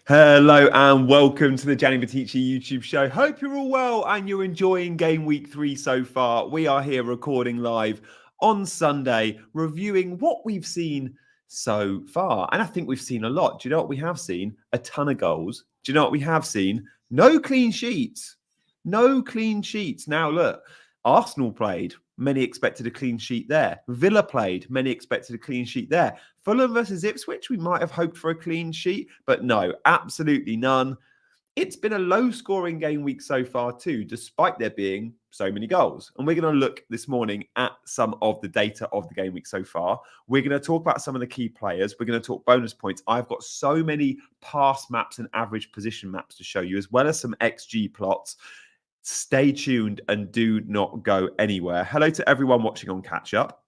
Hello and welcome to the Gianni Batici YouTube show. Hope you're all well and you're enjoying game week 3 so far. We are here recording live on Sunday, reviewing what we've seen so far. And I think we've seen a lot. Do you know what we have seen? A ton of goals. Do you know what we have seen? No clean sheets. No clean sheets. Now look, Arsenal played. Many expected a clean sheet there. Villa played. Many expected a clean sheet there. Fulham versus Ipswich, we might have hoped for a clean sheet, but no, absolutely none. It's been a low-scoring game week so far too, despite there being so many goals. And we're going to look this morning at some of the data of the game week so far. We're going to talk about some of the key players. We're going to talk bonus points. I've got so many pass maps and average position maps to show you, as well as some XG plots. Stay tuned and do not go anywhere. Hello to everyone watching on Catch Up.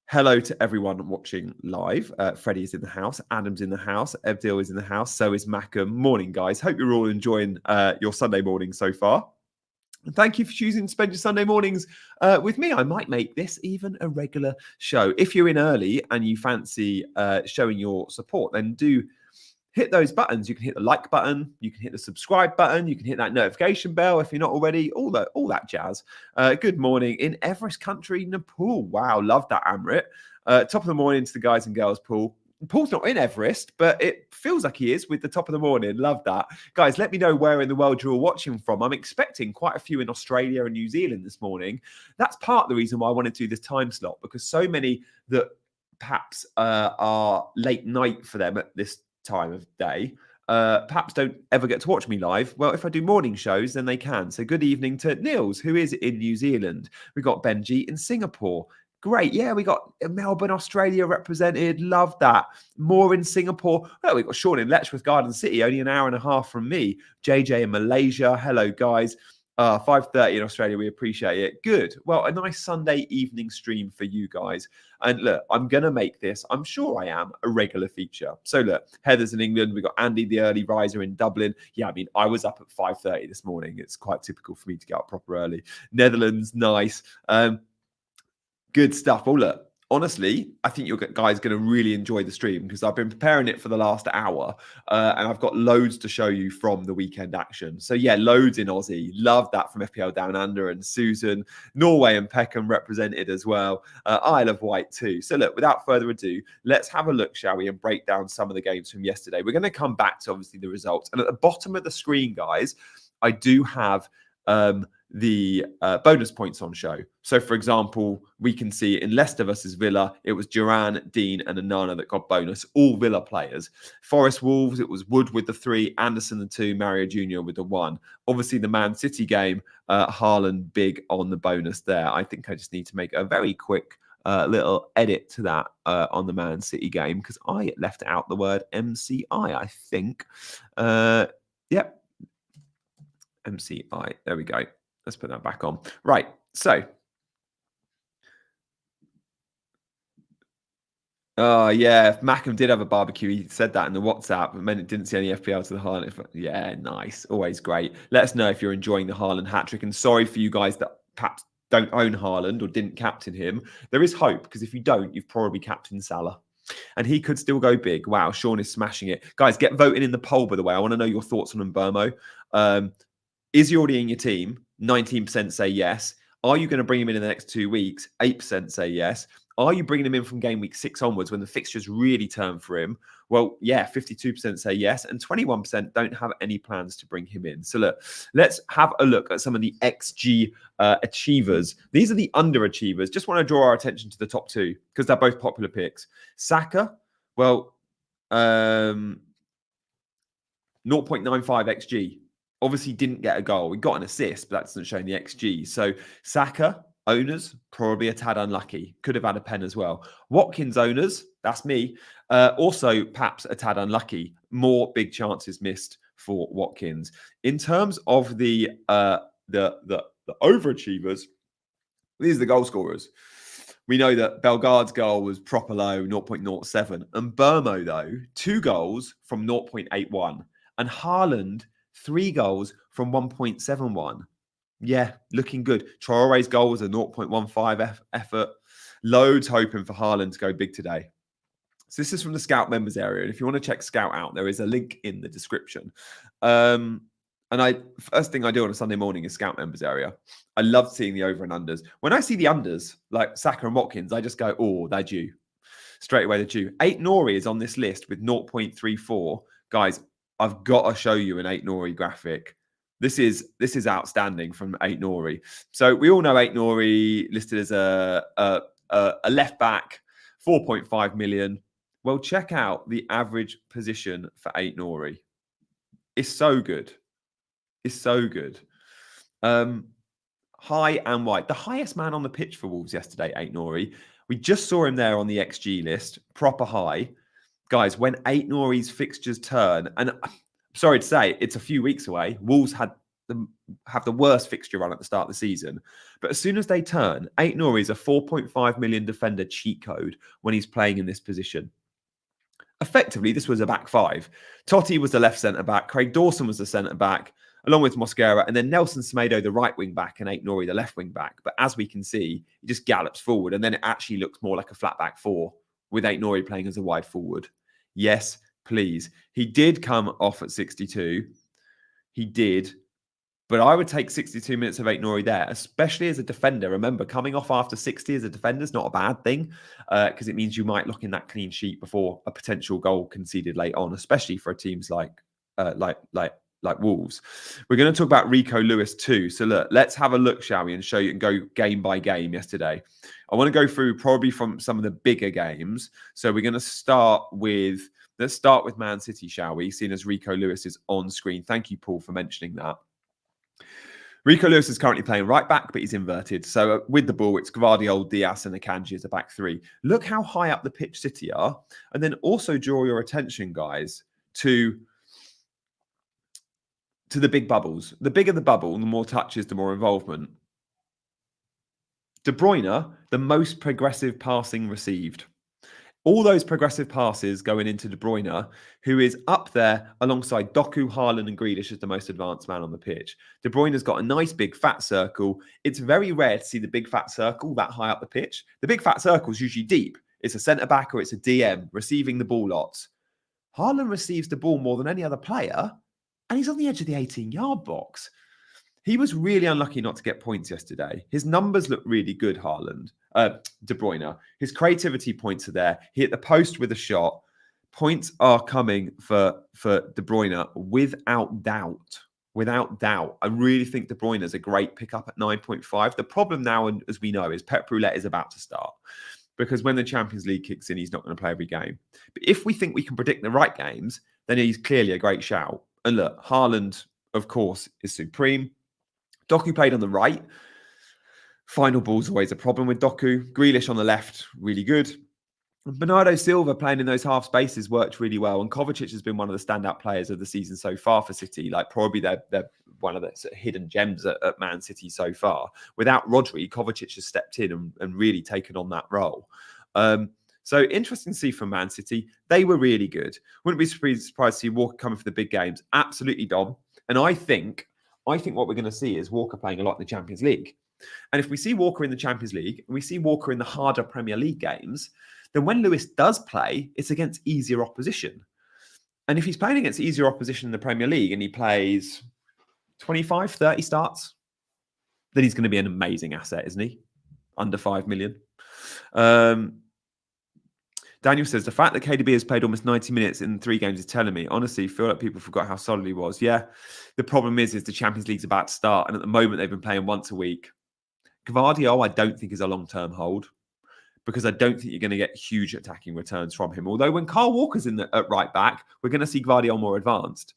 Hello to everyone watching live. Freddie is in the house. Adam's in the house. Ebdil is in the house. So is Macam. Morning, guys. Hope you're all enjoying your Sunday morning so far. And thank you for choosing to spend your Sunday mornings with me. I might make this even a regular show. If you're in early and you fancy showing your support, then do hit those buttons. You can hit the like button, you can hit the subscribe button, you can hit that notification bell if you're not already, all that jazz. Good morning in Everest country, Nepal. Wow, love that, Amrit. Top of the morning to the guys and girls pool. Paul's not in Everest, but it feels like he is with the top of the morning. Love that. Guys, let me know where in the world you're all watching from. I'm expecting quite a few in Australia and New Zealand this morning. That's part of the reason why I wanted to do this time slot, because so many that perhaps are late night for them at this time of day perhaps don't ever get to watch me live. Well, if I do morning shows, then they can. So good evening to Niels, who is in New Zealand. We got Benji in Singapore. Great. Yeah, we got Melbourne, Australia represented. Love that. More in Singapore. Well, we've got Sean in Letchworth Garden City, only an hour and a half from me. JJ in Malaysia. Hello, guys. 5:30 in Australia. We appreciate it. Good. Well, a nice Sunday evening stream for you guys. And look, I'm going to make this, I'm sure I am, a regular feature. So look, Heather's in England. We've got Andy, the early riser in Dublin. Yeah, I mean, I was up at 5:30 this morning. It's quite typical for me to get up proper early. Netherlands, nice. Good stuff. Well, look, honestly, I think you guys are going to really enjoy the stream because I've been preparing it for the last hour and I've got loads to show you from the weekend action. So yeah, loads in Aussie. Love that from FPL Down Under and Susan. Norway and Peckham represented as well. Isle of Wight too. So look, without further ado, let's have a look, shall we, and break down some of the games from yesterday. We're going to come back to obviously the results. And at the bottom of the screen, guys, I do have the bonus points on show. So, for example, we can see in Leicester versus Villa, it was Duran, Dean, and Anana that got bonus, all Villa players. Forest Wolves, it was Wood with the 3, Anderson the 2, Mario Jr. with the 1. Obviously, the Man City game, Haaland big on the bonus there. I think I just need to make a very quick little edit to that on the Man City game because I left out the word MCI, I think. Yep. MCI. There we go. Let's put that back on. Right. So. Yeah, Macam did have a barbecue. He said that in the WhatsApp, but it didn't see any FPL to the Haaland. Yeah, nice. Always great. Let us know if you're enjoying the Haaland hat-trick. And sorry for you guys that perhaps don't own Haaland or didn't captain him. There is hope, because if you don't, you've probably captained Salah. And he could still go big. Wow, Sean is smashing it. Guys, get voting in the poll, by the way. I want to know your thoughts on Mbeumo. Is he already in your team? 19% say yes. Are you going to bring him in the next 2 weeks? 8% say yes. Are you bringing him in from game week 6 onwards when the fixtures really turn for him? Well, yeah, 52% say yes, and 21% don't have any plans to bring him in. So look, let's have a look at some of the XG achievers. These are the underachievers. Just want to draw our attention to the top 2 because they're both popular picks. Saka, well, 0.95 XG. Obviously didn't get a goal. We got an assist, but that doesn't show in the XG. So Saka, owners, probably a tad unlucky. Could have had a pen as well. Watkins owners, that's me. Also perhaps a tad unlucky. More big chances missed for Watkins. In terms of the overachievers, these are the goal scorers. We know that Bellegarde's goal was proper low, 0.07. And Mbeumo, though, 2 goals from 0.81. And Haaland, 3 goals from 1.71. Yeah, looking good. Traore's goal was a 0.15 effort. Loads hoping for Haaland to go big today. So this is from the Scout members area. And if you want to check Scout out, there is a link in the description. And first thing I do on a Sunday morning is Scout members area. I love seeing the over and unders. When I see the unders, like Saka and Watkins, I just go, oh, they're due. Straight away, they're due. 8 Nori is on this list with 0.34. Guys, I've got to show you an 8 Nori graphic. This is outstanding from 8 Nori. So we all know 8 Nori listed as a left back, 4.5 million. Well, check out the average position for 8 Nori. It's so good. It's so good. High and wide. The highest man on the pitch for Wolves yesterday, 8 Nori. We just saw him there on the XG list, proper high. Guys, when 8 Nori's fixtures turn, and I'm sorry to say, it's a few weeks away. Wolves have the worst fixture run at the start of the season. But as soon as they turn, 8 Nori's a 4.5 million defender cheat code when he's playing in this position. Effectively, this was a back five. Totti was the left centre-back. Craig Dawson was the centre-back, along with Mosquera. And then Nelson Semedo, the right wing-back, and 8 Nori, the left wing-back. But as we can see, he just gallops forward. And then it actually looks more like a flat-back four with 8 Nori playing as a wide forward. Yes, please. He did come off at 62. He did. But I would take 62 minutes of 8 Nori there, especially as a defender. Remember, coming off after 60 as a defender is not a bad thing because it means you might lock in that clean sheet before a potential goal conceded late on, especially for teams like Wolves. We're going to talk about Rico Lewis too. So look, let's have a look, shall we, and show you and go game by game yesterday. I want to go through probably from some of the bigger games. So we're going to start with, let's start with Man City, shall we, seeing as Rico Lewis is on screen. Thank you, Paul, for mentioning that. Rico Lewis is currently playing right back, but he's inverted. So with the ball, it's Gvardiol, Diaz, and Akanji as a back three. Look how high up the pitch City are. And then also draw your attention, guys, to the big bubbles. The bigger the bubble, the more touches, the more involvement. De Bruyne, the most progressive passing received. All those progressive passes going into De Bruyne, who is up there alongside Doku, Haaland and Grealish as the most advanced man on the pitch. De Bruyne's got a nice big fat circle. It's very rare to see the big fat circle that high up the pitch. The big fat circle is usually deep. It's a centre-back or it's a DM receiving the ball lots. Haaland receives the ball more than any other player, and he's on the edge of the 18-yard box. He was really unlucky not to get points yesterday. His numbers look really good, Haaland. De Bruyne. His creativity points are there. He hit the post with a shot. Points are coming for De Bruyne without doubt. Without doubt. I really think De Bruyne is a great pickup at 9.5. The problem now, as we know, is Pep Roulette is about to start. Because when the Champions League kicks in, he's not going to play every game. But if we think we can predict the right games, then he's clearly a great shout. And look, Haaland, of course, is supreme. Doku played on the right. Final ball's always a problem with Doku. Grealish on the left, really good. Bernardo Silva playing in those half spaces worked really well. And Kovacic has been one of the standout players of the season so far for City. Like probably they're one of the sort of hidden gems at Man City so far. Without Rodri, Kovacic has stepped in and really taken on that role. So interesting to see from Man City. They were really good. Wouldn't be surprised to see Walker coming for the big games. Absolutely, Dom. And I think what we're going to see is Walker playing a lot in the Champions League. And if we see Walker in the Champions League and we see Walker in the harder Premier League games, then when Lewis does play, it's against easier opposition. And if he's playing against easier opposition in the Premier League and he plays 25, 30 starts, then he's going to be an amazing asset, isn't he? Under 5 million. Daniel says, the fact that KDB has played almost 90 minutes in 3 games is telling me. Honestly, feel like people forgot how solid he was. Yeah, the problem is the Champions League's about to start. And at the moment, they've been playing once a week. Gvardiol, I don't think is a long-term hold because I don't think you're going to get huge attacking returns from him. Although when Kyle Walker's at right back, we're going to see Gvardiol more advanced.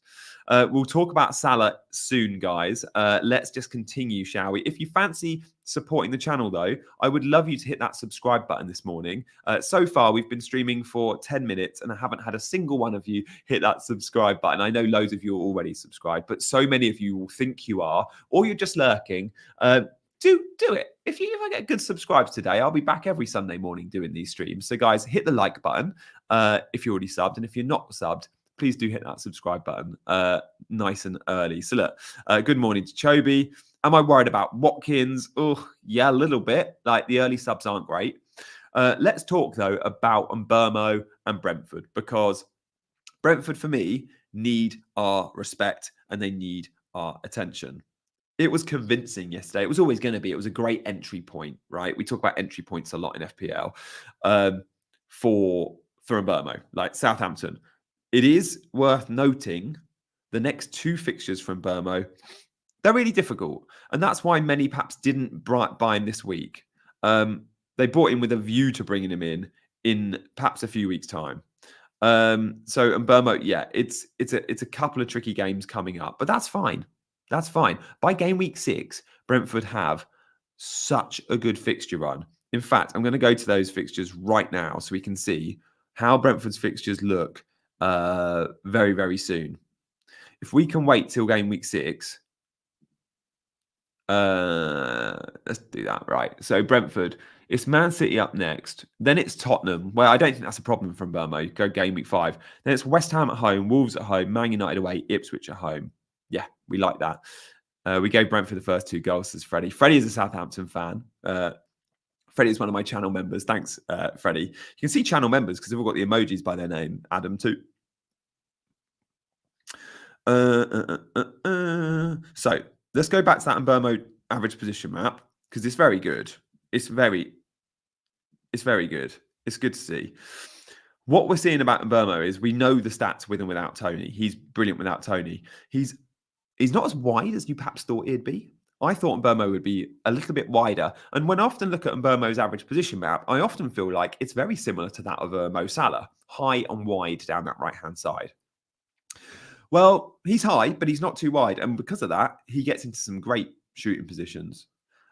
We'll talk about Salah soon, guys. Let's just continue, shall we? If you fancy supporting the channel, though, I would love you to hit that subscribe button this morning. So far, we've been streaming for 10 minutes, and I haven't had a single one of you hit that subscribe button. I know loads of you are already subscribed, but so many of you will think you are, or you're just lurking. Do it. If I get good subscribes today, I'll be back every Sunday morning doing these streams. So, guys, hit the like button if you're already subbed, and if you're not subbed, please do hit that subscribe button nice and early. So look, good morning to Chobi. Am I worried about Watkins? Oh, yeah, a little bit. Like the early subs aren't great. Let's talk, though, about Mbeumo and Brentford, because Brentford, for me, need our respect and they need our attention. It was convincing yesterday. It was always going to be. It was a great entry point, right? We talk about entry points a lot in FPL for Mbeumo, like Southampton. It is worth noting the next two fixtures from Mbeumo, they're really difficult. And that's why many perhaps didn't buy him this week. They bought him with a view to bringing him in perhaps a few weeks' time. So Mbeumo, yeah, it's a couple of tricky games coming up, but that's fine. That's fine. By game week 6, Brentford have such a good fixture run. In fact, I'm going to go to those fixtures right now so we can see how Brentford's fixtures look very, very soon. If we can wait till game week 6, let's do that. Right. So Brentford, it's Man City up next. Then it's Tottenham. Well, I don't think that's a problem from Mbeumo. Go game week 5. Then it's West Ham at home, Wolves at home, Man United away, Ipswich at home. Yeah, we like that. We gave Brentford the first 2 goals, says Freddie. Freddie is a Southampton fan. Freddie is one of my channel members. Thanks, Freddie. You can see channel members because they've all got the emojis by their name. Adam too. So let's go back to that Mbeumo average position map because it's very good. It's very good. It's good to see. What we're seeing about Mbeumo is we know the stats with and without Tony. He's brilliant without Tony. He's not as wide as you perhaps thought he'd be. I thought Mbeumo would be a little bit wider. And when I often look at Mbeumo's average position map, I often feel like it's very similar to that of Mo Salah, high and wide down that right-hand side. Well, he's high, but he's not too wide. And because of that, he gets into some great shooting positions.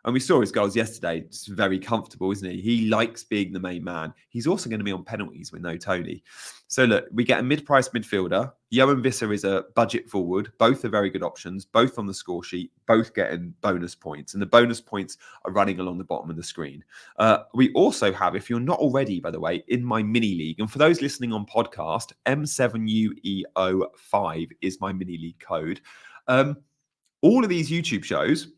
And we saw his goals yesterday. It's very comfortable, isn't he? He likes being the main man. He's also going to be on penalties with no Tony. So look, we get a mid-price midfielder. Johan Visser is a budget forward. Both are very good options, both on the score sheet, both getting bonus points. And the bonus points are running along the bottom of the screen. We also have, if you're not already, by the way, in my mini league, and for those listening on podcast, M7UEO5 is my mini league code. All of these YouTube shows,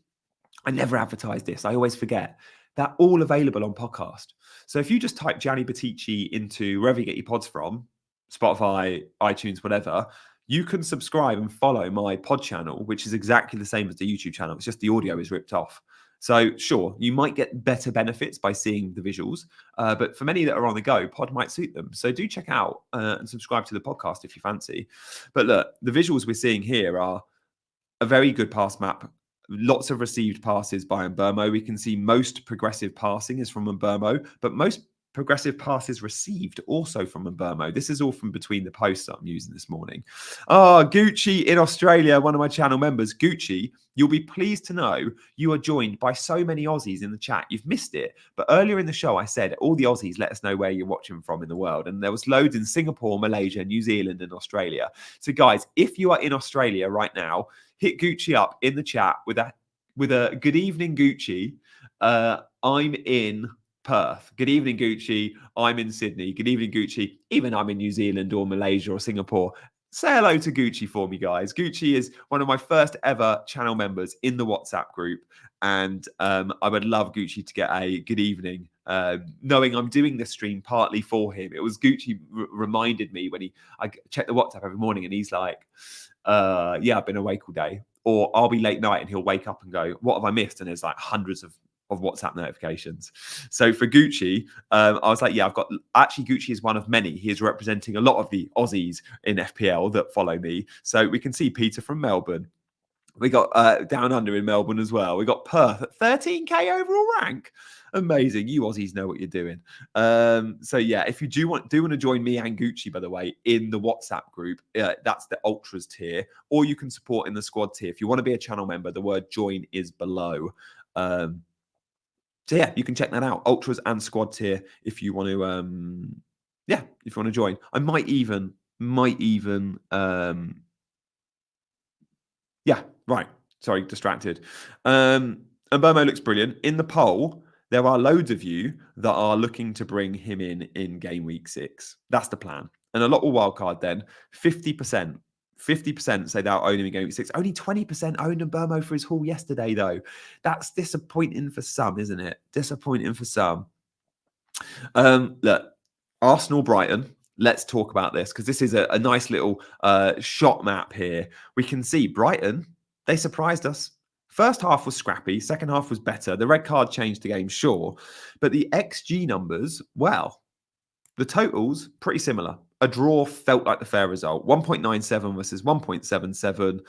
I never advertise this. I always forget. They're all available on podcast. So if you just type Gianni Battici into wherever you get your pods from, Spotify, iTunes, whatever, you can subscribe and follow my pod channel, which is exactly the same as the YouTube channel. It's just the audio is ripped off. So sure, you might get better benefits by seeing the visuals, but for many that are on the go, pod might suit them. So do check out and subscribe to the podcast if you fancy. But look, the visuals we're seeing here are a very good pass map. Lots of received passes by Mbeumo. We can see most progressive passing is from Mbeumo, but most progressive passes received also from Mbeumo. This is all from between the posts that I'm using this morning. Gucci in Australia, one of my channel members. Gucci, you'll be pleased to know you are joined by so many Aussies in the chat. You've missed it. But earlier in the show, I said all the Aussies, let us know where you're watching from in the world. And there was loads in Singapore, Malaysia, New Zealand, and Australia. So guys, if you are in Australia right now, hit Gucci up in the chat with a good evening, Gucci. I'm in Perth. Good evening, Gucci. I'm in Sydney. Good evening, Gucci. Even I'm in New Zealand or Malaysia or Singapore. Say hello to Gucci for me, guys. Gucci is one of my first ever channel members in the WhatsApp group. And I would love Gucci to get a good evening, knowing I'm doing this stream partly for him. It was Gucci reminded me when I check the WhatsApp every morning and he's like, yeah, I've been awake all day. Or I'll be late night and he'll wake up and go, what have I missed? And there's like hundreds of WhatsApp notifications. So for Gucci, I was like, yeah, actually Gucci is one of many. He is representing a lot of the Aussies in FPL that follow me. So we can see Peter from Melbourne. We got Down Under in Melbourne as well. We got Perth at 13k overall rank. Amazing. You Aussies know what you're doing. So yeah, if you do want to join me and Gucci, by the way, in the WhatsApp group, that's the Ultras tier, or you can support in the squad tier. If you want to be a channel member, the word join is below. So yeah, you can check that out. Ultras and squad tier if you want to if you want to join. I might even yeah, right. Sorry, distracted. And Mbeumo looks brilliant. In the poll, there are loads of you that are looking to bring him in game week 6. That's the plan. And a lot will wildcard then. 50%. 50% say they'll own him in game week 6. Only 20% owned Mbeumo for his haul yesterday, though. That's disappointing for some, isn't it? Disappointing for some. Look, Arsenal Brighton. Let's talk about this because this is a nice little shot map here. We can see Brighton, they surprised us. First half was scrappy, second half was better. The red card changed the game, sure. But the XG numbers, well, the totals, pretty similar. A draw felt like the fair result. 1.97 versus 1.77.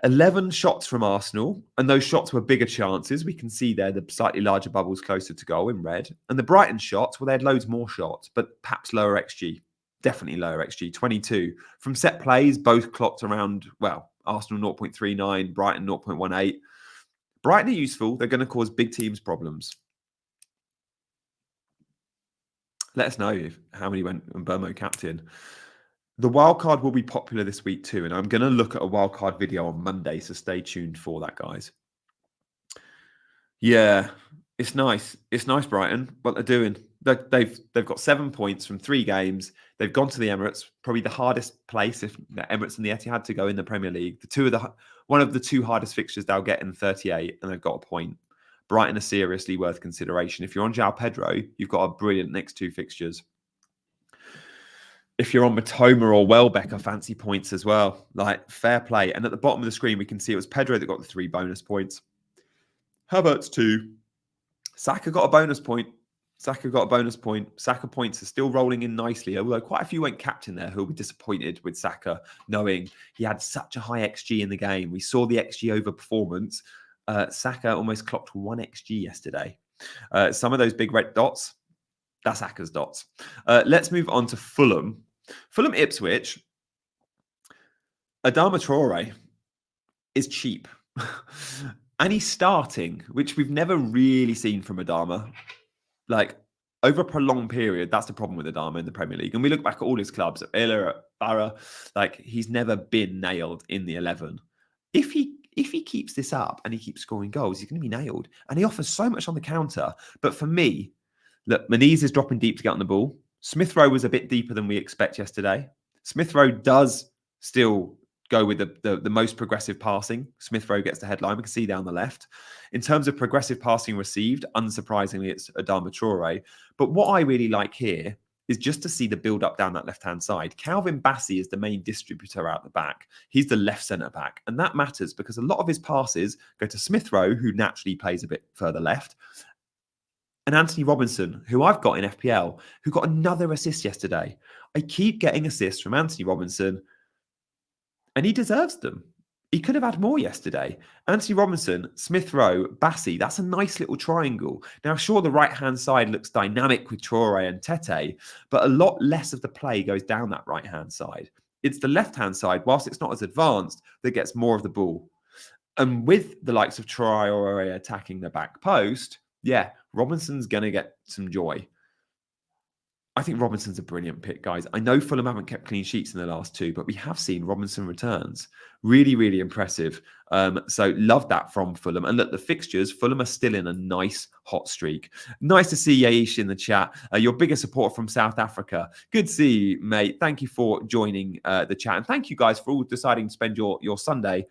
11 shots from Arsenal, and those shots were bigger chances. We can see there the slightly larger bubbles closer to goal in red. And the Brighton shots, well, they had loads more shots, but perhaps lower XG. Definitely lower XG, 22. From set plays, both clocked around, well, Arsenal 0.39, Brighton 0.18. Brighton are useful. They're going to cause big teams problems. Let us know how many went Mbeumo captain. The wildcard will be popular this week too, and I'm going to look at a wildcard video on Monday, so stay tuned for that, guys. Yeah, it's nice. It's nice, Brighton, what they're doing. They've got 7 points from 3 games. They've gone to the Emirates, probably the hardest place if the Emirates and the Etihad to go in the Premier League. One of the 2 hardest fixtures they'll get in 38, and they've got a point. Brighton are seriously worth consideration. If you're on João Pedro, you've got a brilliant next 2 fixtures. If you're on Matoma or Welbeck, fancy points as well. Like, fair play. And at the bottom of the screen, we can see it was Pedro that got the 3 bonus points. Havertz 2. Saka got a bonus point. Saka points are still rolling in nicely, although quite a few went captain there who'll be disappointed with Saka, knowing he had such a high XG in the game. We saw the XG over performance. Saka almost clocked 1 XG yesterday. Some of those big red dots, that's Saka's dots. Let's move on to Fulham. Fulham Ipswich. Adama Traore is cheap. And he's starting, which we've never really seen from Adama. Like, over a prolonged period, that's the problem with Adama in the Premier League. And we look back at all his clubs, at Villa, at Barra, like, he's never been nailed in the 11. If he keeps this up and he keeps scoring goals, he's going to be nailed. And he offers so much on the counter. But for me, look, Menez is dropping deep to get on the ball. Smith Rowe was a bit deeper than we expect yesterday. Smith Rowe does still go with the most progressive passing. Smith Rowe gets the headline. We can see down the left. In terms of progressive passing received, unsurprisingly, it's Adama Traore. But what I really like here is just to see the build-up down that left-hand side. Calvin Bassey is the main distributor out the back. He's the left centre-back. And that matters because a lot of his passes go to Smith Rowe, who naturally plays a bit further left, and Anthony Robinson, who I've got in FPL, who got another assist yesterday. I keep getting assists from Anthony Robinson, and he deserves them. He could have had more yesterday. Anthony Robinson, Smith Rowe, Bassey, that's a nice little triangle. Now, sure, the right-hand side looks dynamic with Traore and Tete, but a lot less of the play goes down that right-hand side. It's the left-hand side, whilst it's not as advanced, that gets more of the ball. And with the likes of Traore attacking the back post, yeah, Robinson's going to get some joy. I think Robinson's a brilliant pick, guys. I know Fulham haven't kept clean sheets in the last 2, but we have seen Robinson returns. Really, really impressive. So love that from Fulham. And look, the fixtures, Fulham are still in a nice hot streak. Nice to see Yaish in the chat. Your biggest supporter from South Africa. Good to see you, mate. Thank you for joining the chat. And thank you guys for all deciding to spend your Sunday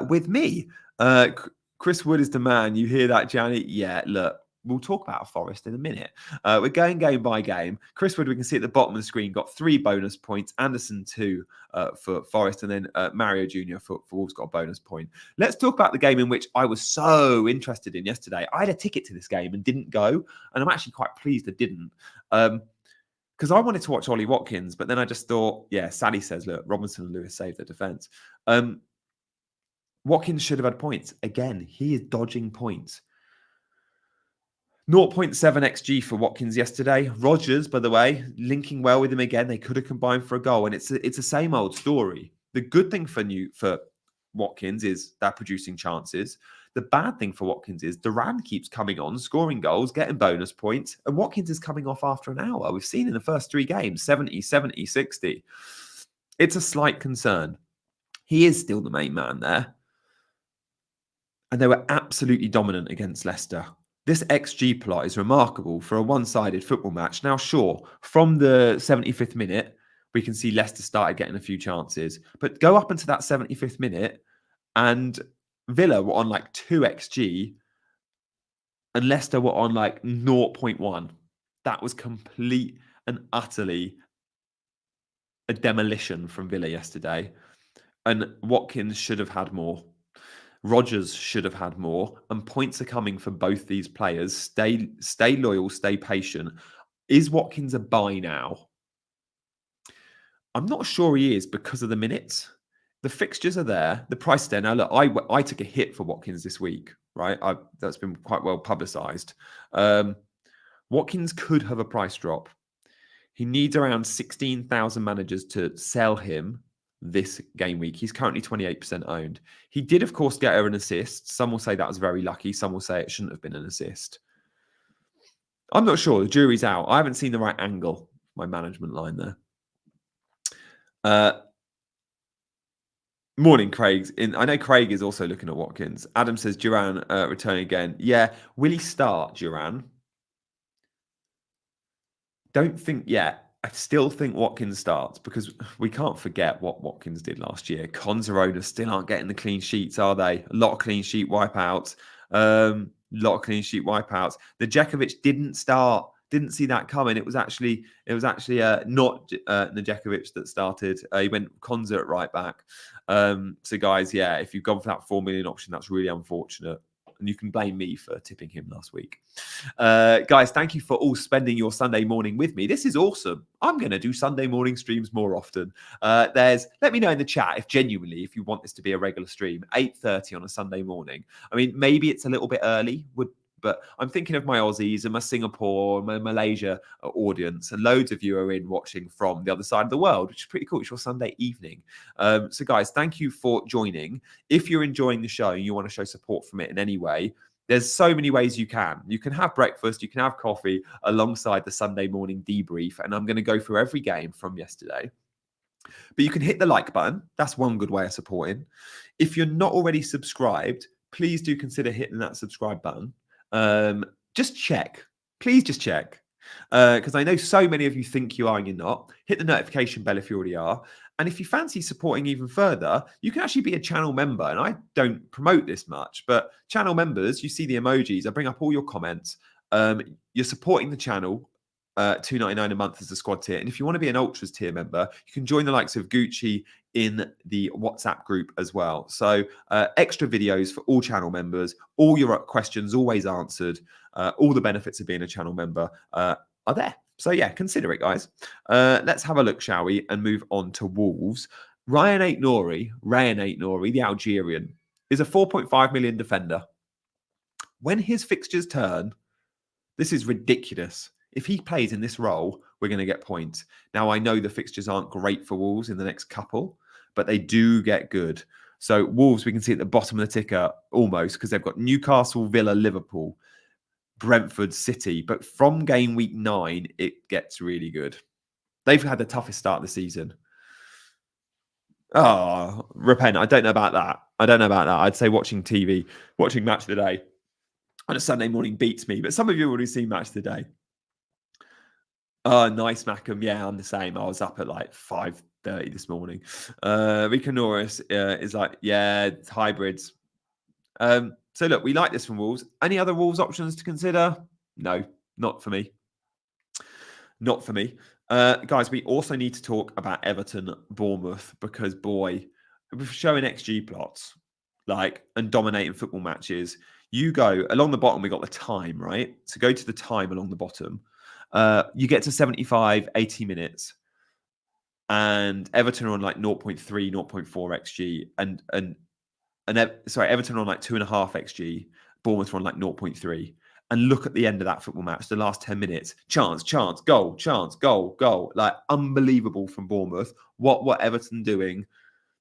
with me. Chris Wood is the man. You hear that, Janet? Yeah, look. We'll talk about Forest in a minute. We're going game by game. Chris Wood, we can see at the bottom of the screen, got 3 bonus points. Anderson 2 for Forest, and then Mario Jr. for Wolves got a bonus point. Let's talk about the game in which I was so interested in yesterday. I had a ticket to this game and didn't go, and I'm actually quite pleased I didn't. Because I wanted to watch Ollie Watkins, but then I just thought, yeah, Sally says, look, Robinson and Lewis saved their defence. Watkins should have had points. Again, he is dodging points. 0.7 XG for Watkins yesterday. Rodgers, by the way, linking well with him again. They could have combined for a goal, and it's the same old story. The good thing for Watkins is they're producing chances. The bad thing for Watkins is Duran keeps coming on, scoring goals, getting bonus points, and Watkins is coming off after an hour. We've seen in the first 3 games, 70, 70, 60. It's a slight concern. He is still the main man there. And they were absolutely dominant against Leicester. This XG plot is remarkable for a one-sided football match. Now, sure, from the 75th minute, we can see Leicester started getting a few chances. But go up into that 75th minute, and Villa were on like 2 XG, and Leicester were on like 0.1. That was complete and utterly a demolition from Villa yesterday. And Watkins should have had more. Rodgers should have had more. And points are coming for both these players. Stay loyal, stay patient. Is Watkins a buy now? I'm not sure he is because of the minutes. The fixtures are there. The price is there. Now, look, I took a hit for Watkins this week, right? That's been quite well publicised. Watkins could have a price drop. He needs around 16,000 managers to sell him this game week. He's currently 28% owned. He did, of course, get her an assist. Some will say that was very lucky. Some will say it shouldn't have been an assist. I'm not sure. The jury's out. I haven't seen the right angle. My management line there. Morning, Craig. I know Craig is also looking at Watkins. Adam says Duran returning again. Yeah. Will he start, Duran? Don't think yet. I still think Watkins starts because we can't forget what Watkins did last year. Conzerona still aren't getting the clean sheets, are they? A lot of clean sheet wipeouts. The Djekovic didn't start. Didn't see that coming. It was actually not Djekovic that started. He went Konza at right back. So guys, yeah, if you've gone for that 4 million option, that's really unfortunate. And you can blame me for tipping him last week. Guys, thank you for all spending your Sunday morning with me. This is awesome. I'm going to do Sunday morning streams more often. Let me know in the chat if genuinely, if you want this to be a regular stream, 8:30 on a Sunday morning. I mean, maybe it's a little bit early, but I'm thinking of my Aussies and my Singapore and my Malaysia audience, and loads of you are in watching from the other side of the world, which is pretty cool. It's your Sunday evening. So guys, thank you for joining. If you're enjoying the show and you want to show support from it in any way, there's so many ways you can. You can have breakfast, you can have coffee alongside the Sunday morning debrief, and I'm going to go through every game from yesterday. But you can hit the like button. That's one good way of supporting. If you're not already subscribed, please do consider hitting that subscribe button. Just check. Please just check. Because I know so many of you think you are and you're not. Hit the notification bell if you already are. And if you fancy supporting even further, you can actually be a channel member. And I don't promote this much, but channel members, you see the emojis. I bring up all your comments. You're supporting the channel. $2.99 a month as a squad tier. And if you want to be an Ultras tier member, you can join the likes of Gucci in the WhatsApp group as well. So extra videos for all channel members, all your questions always answered, all the benefits of being a channel member are there. So yeah, consider it, guys. Let's have a look, shall we? And move on to Wolves. Ryan Aït-Nouri, the Algerian, is a 4.5 million defender. When his fixtures turn, this is ridiculous. If he plays in this role, we're going to get points. Now, I know the fixtures aren't great for Wolves in the next couple, but they do get good. So Wolves, we can see at the bottom of the ticker almost, because they've got Newcastle, Villa, Liverpool, Brentford, City. But from game week 9, it gets really good. They've had the toughest start of the season. Oh, repent. I don't know about that. I'd say watching TV, watching Match of the Day on a Sunday morning beats me. But some of you have already seen Match of the Day. Oh, nice, Mackham. Yeah, I'm the same. I was up at like 5:30 this morning. Rico Norris is like, yeah, it's hybrids. So look, we like this from Wolves. Any other Wolves options to consider? No, not for me. Not for me. Guys, we also need to talk about Everton, Bournemouth, because boy, we're showing XG plots and dominating football matches. You go along the bottom, we got the time, right? So go to the time along the bottom. You get to 75, 80 minutes, and Everton are on like 0.3, 0.4 XG, and Everton are on like 2.5 XG, Bournemouth are on like 0.3. And look at the end of that football match, the last 10 minutes. Chance, goal, goal. Like unbelievable from Bournemouth. What Everton doing?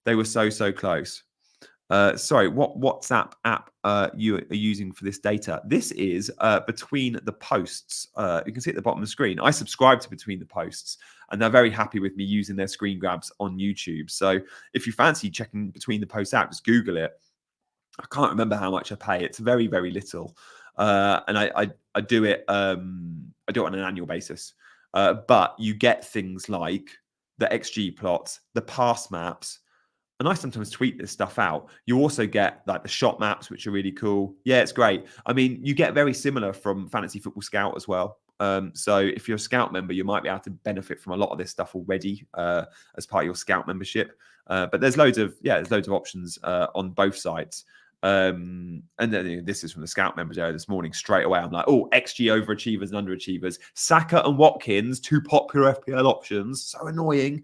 They were so close. Sorry, what WhatsApp app you are using for this data? This is Between the Posts. You can see at the bottom of the screen. I subscribe to Between the Posts, and they're very happy with me using their screen grabs on YouTube. So if you fancy checking Between the Posts app, just Google it. I can't remember how much I pay. It's very little, and I do it. I do it on an annual basis. But you get things like the XG plots, the pass maps. and I sometimes tweet this stuff out. You also get like the shot maps, which are really cool. Yeah, it's great. I mean, you get very similar from Fantasy Football Scout as well. So if you're a Scout member, you might be able to benefit from a lot of this stuff already as part of your Scout membership. But there's loads of options on both sides. And then this is from the Scout members area this morning. Straight away, I'm like, oh, XG overachievers and underachievers. Saka and Watkins, two popular FPL options. So annoying.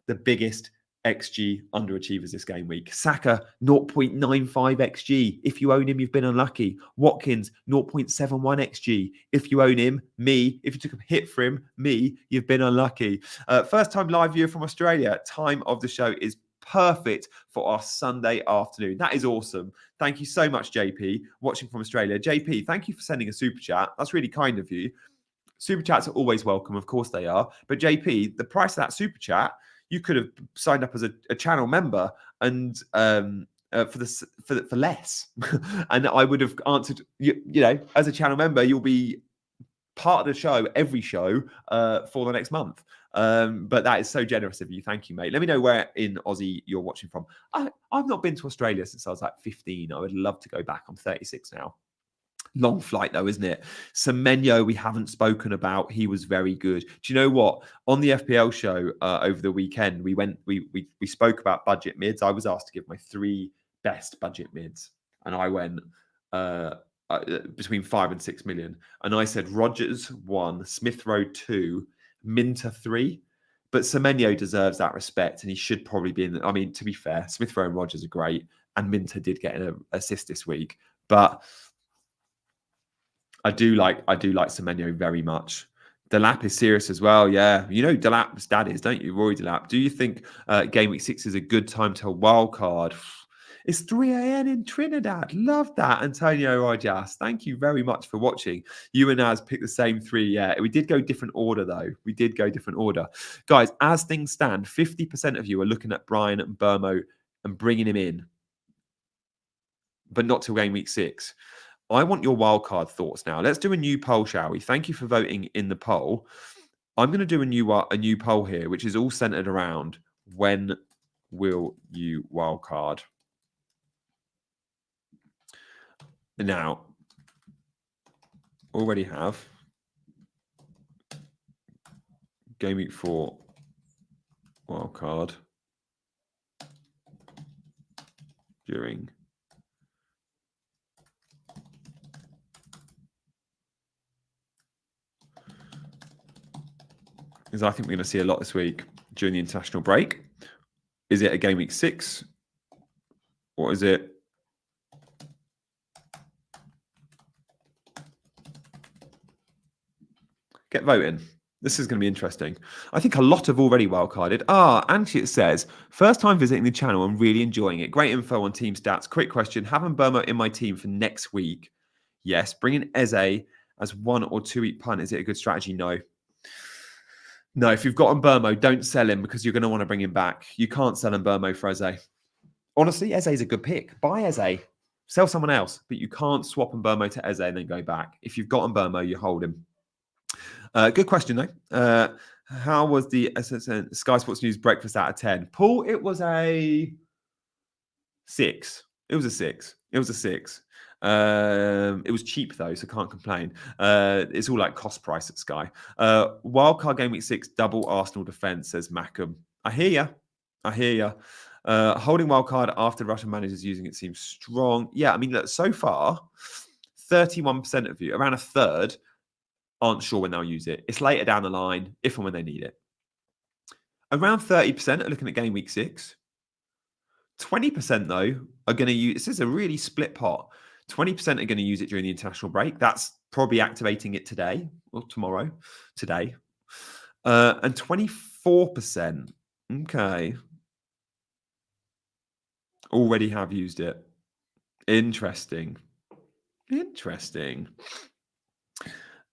The biggest XG underachievers this game week. Saka, 0.95 XG. If you own him, you've been unlucky. Watkins, 0.71 XG. If you own him, me. If you took a hit for him, me, you've been unlucky. First time live viewer from Australia. Time of the show is perfect for our Sunday afternoon. That is awesome. Thank you so much, JP, watching from Australia. JP, thank you for sending a super chat. That's really kind of you. Super chats are always welcome. Of course they are. But JP, the price of that super chat, you could have signed up as a channel member and for less, and I would have answered. You know, as a channel member, you'll be part of the show, every show, for the next month. But that is so generous of you. Thank you, mate. Let me know where in Aussie you're watching from. I've not been to Australia since I was like 15. I would love to go back. I'm 36 now. Long flight though, isn't it? Semenyo, we haven't spoken about. He was very good. Do you know what? On the FPL show over the weekend, we spoke about budget mids. I was asked to give my 3 best budget mids, and I went between 5 and 6 million. And I said Rodgers 1, Smith Rowe 2, Minter 3. But Semenyo deserves that respect, and he should probably be in. I mean, to be fair, Smith Rowe and Rodgers are great, and Minter did get an assist this week, but I do like Semenyo very much. Delap is serious as well. Yeah, you know Delap's dad is, don't you, Rory Delap? Do you think game week 6 is a good time to wild card? It's 3 a.m. in Trinidad. Love that, Antonio Rajas. Thank you very much for watching. You and Naz picked the same 3. Yeah, we did go different order though. We did go different order, guys. As things stand, 50% of you are looking at Brian Mbeumo and bringing him in, but not till game week 6. I want your wildcard thoughts now. Let's do a new poll, shall we? Thank you for voting in the poll. I'm going to do a new poll here, which is all centered around when will you wildcard? Now, already have game week 4 wildcard during because I think we're going to see a lot this week during the international break. Is it a game week 6? Or is it... Get voting. This is going to be interesting. I think a lot have already wildcarded. Angie, it says, first time visiting the channel and really enjoying it. Great info on team stats. Quick question. Have Mbeumo in my team for next week? Yes. Bringing Eze as 1 or 2 week punt. Is it a good strategy? No. No, if you've got Mbeumo, don't sell him because you're going to want to bring him back. You can't sell Mbeumo for Eze. Honestly, Eze is a good pick. Buy Eze. Sell someone else. But you can't swap Mbeumo to Eze and then go back. If you've got Mbeumo, you hold him. Good question, though. How was the Sky Sports News breakfast out of 10? Paul, it was a 6. It was a 6. It was a 6. It was cheap though, so can't complain. It's all like cost price at Sky. Wildcard game week 6, double Arsenal defense, says Mackham. I hear ya. I hear ya. Holding wildcard after Russian managers using it seems strong. Yeah, I mean, look, so far, 31% of you, around a third, aren't sure when they'll use it. It's later down the line, if and when they need it. Around 30% are looking at game week 6. 20% though are going to use. This is a really split pot. 20% are going to use it during the international break. That's probably activating it today or tomorrow. Today, and 24%. Okay, already have used it. Interesting. Interesting.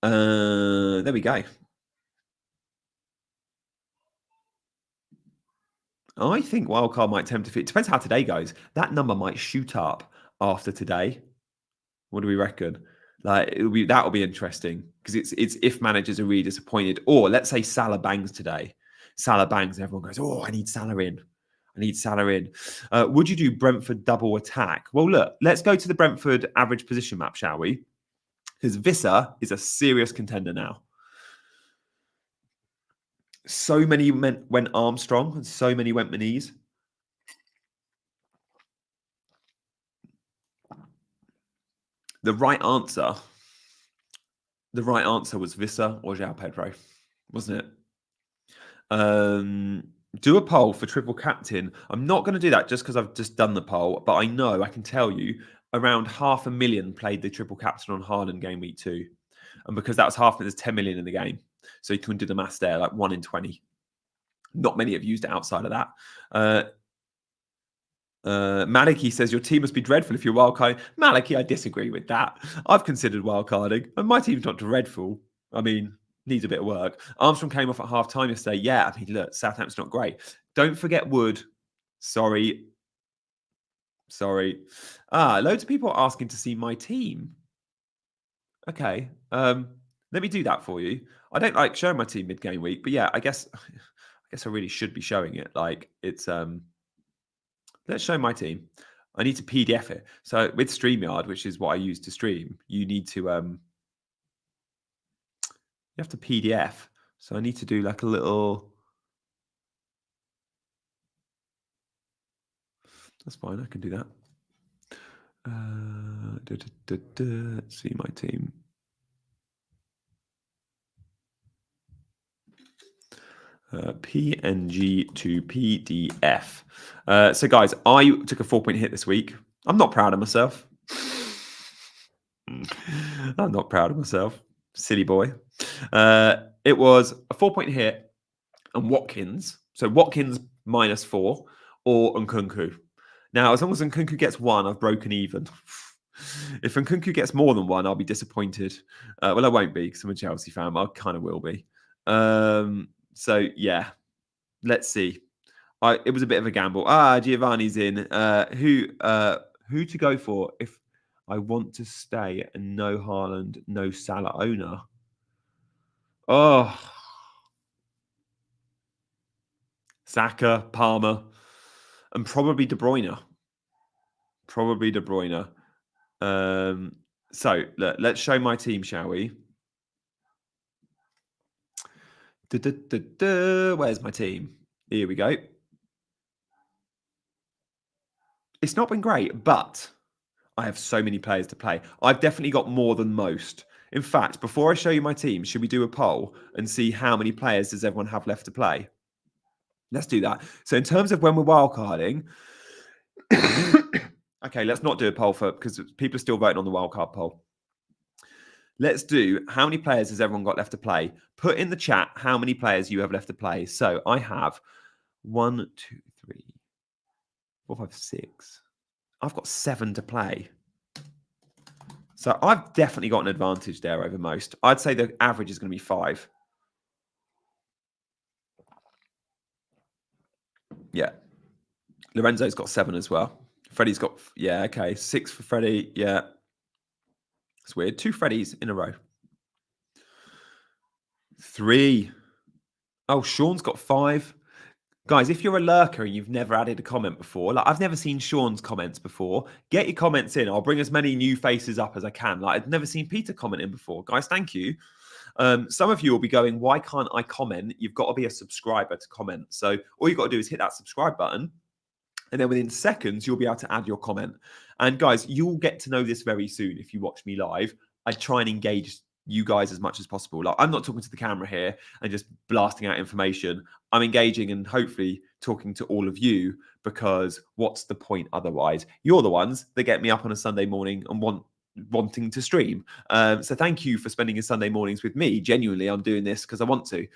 There we go. I think wildcard might tempt it. Depends how today goes. That number might shoot up after today. What do we reckon? Like that'll be interesting because it's if managers are really disappointed, or let's say Salah bangs today. Salah bangs, and everyone goes, "Oh, I need Salah in. I need Salah in. Would you do Brentford double attack? Well, look, let's go to the Brentford average position map, shall we? Because Visser is a serious contender now. So many went Armstrong and so many went Moniz. The right answer was Visser or João Pedro, wasn't it? Do a poll for triple captain. I'm not going to do that just because I've just done the poll, but I know, I can tell you, around 500,000 played the triple captain on Haaland game week 2. And because that was half, there's 10 million in the game. So you can do the maths there, like 1 in 20. Not many have used it outside of that. Maliki says your team must be dreadful if you're wildcarding. Maliki, I disagree with that. I've considered wildcarding, and my team's not dreadful. I mean, needs a bit of work. Armstrong came off at half time yesterday. Yeah, I mean, look, Southampton's not great. Don't forget Wood. Sorry. Loads of people are asking to see my team. Okay. Let me do that for you. I don't like showing my team mid-game week, but yeah, I guess I really should be showing it. Like it's let's show my team. I need to PDF it. So with StreamYard, which is what I use to stream, you need to you have to PDF. So I need to do like a little. That's fine. I can do that. Let's see my team. PNG to PDF. So guys, I took a 4-point hit this week. I'm not proud of myself. I'm not proud of myself. Silly boy. It was a 4-point hit and Watkins. So Watkins -4 or Nkunku. Now, as long as Nkunku gets 1, I've broken even. If Nkunku gets more than 1, I'll be disappointed. Well, I won't be because I'm a Chelsea fan. I kind of will be. So yeah, let's see. It was a bit of a gamble. Giovanni's in. Who to go for if I want to stay and no Haaland, no Salah owner? Oh, Saka, Palmer, and probably De Bruyne. So let's show my team, shall we? Where's my team? Here we go. It's not been great, but I have so many players to play. I've definitely got more than most. In fact, before I show you my team, should we do a poll and see how many players does everyone have left to play? Let's do that. So in terms of when we're wildcarding, okay, let's not do a poll because people are still voting on the wildcard poll. Let's do how many players has everyone got left to play? Put in the chat how many players you have left to play. So I have 1, 2, 3, 4, 5, 6. I've got 7 to play. So I've definitely got an advantage there over most. I'd say the average is going to be 5. Yeah. Lorenzo's got 7 as well. Freddie's got, 6 for Freddie. Yeah. It's weird. 2 Freddies in a row. 3. Oh, Sean's got 5. Guys, if you're a lurker and you've never added a comment before, like I've never seen Sean's comments before, get your comments in. I'll bring as many new faces up as I can. Like I've never seen Peter commenting before. Guys, thank you. Some of you will be going, why can't I comment? You've got to be a subscriber to comment. So all you've got to do is hit that subscribe button. And then within seconds, you'll be able to add your comment. And guys, you'll get to know this very soon if you watch me live. I try and engage you guys as much as possible. Like I'm not talking to the camera here and just blasting out information. I'm engaging and hopefully talking to all of you because what's the point otherwise? You're the ones that get me up on a Sunday morning and wanting to stream. So thank you for spending your Sunday mornings with me. Genuinely, I'm doing this because I want to.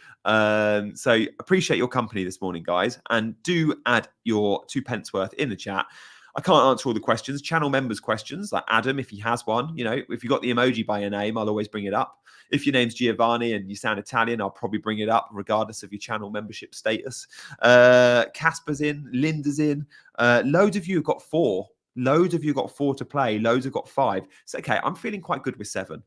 So appreciate your company this morning, guys. And do add your 2 pence worth in the chat. I can't answer all the questions, channel members' questions, like Adam, if he has one. You know, if you got the emoji by your name, I'll always bring it up. If your name's Giovanni and you sound Italian, I'll probably bring it up, regardless of your channel membership status. Casper's in, Linda's in. Loads of you have got 4. Loads of you got 4 to play. Loads have got 5. So, okay, I'm feeling quite good with 7.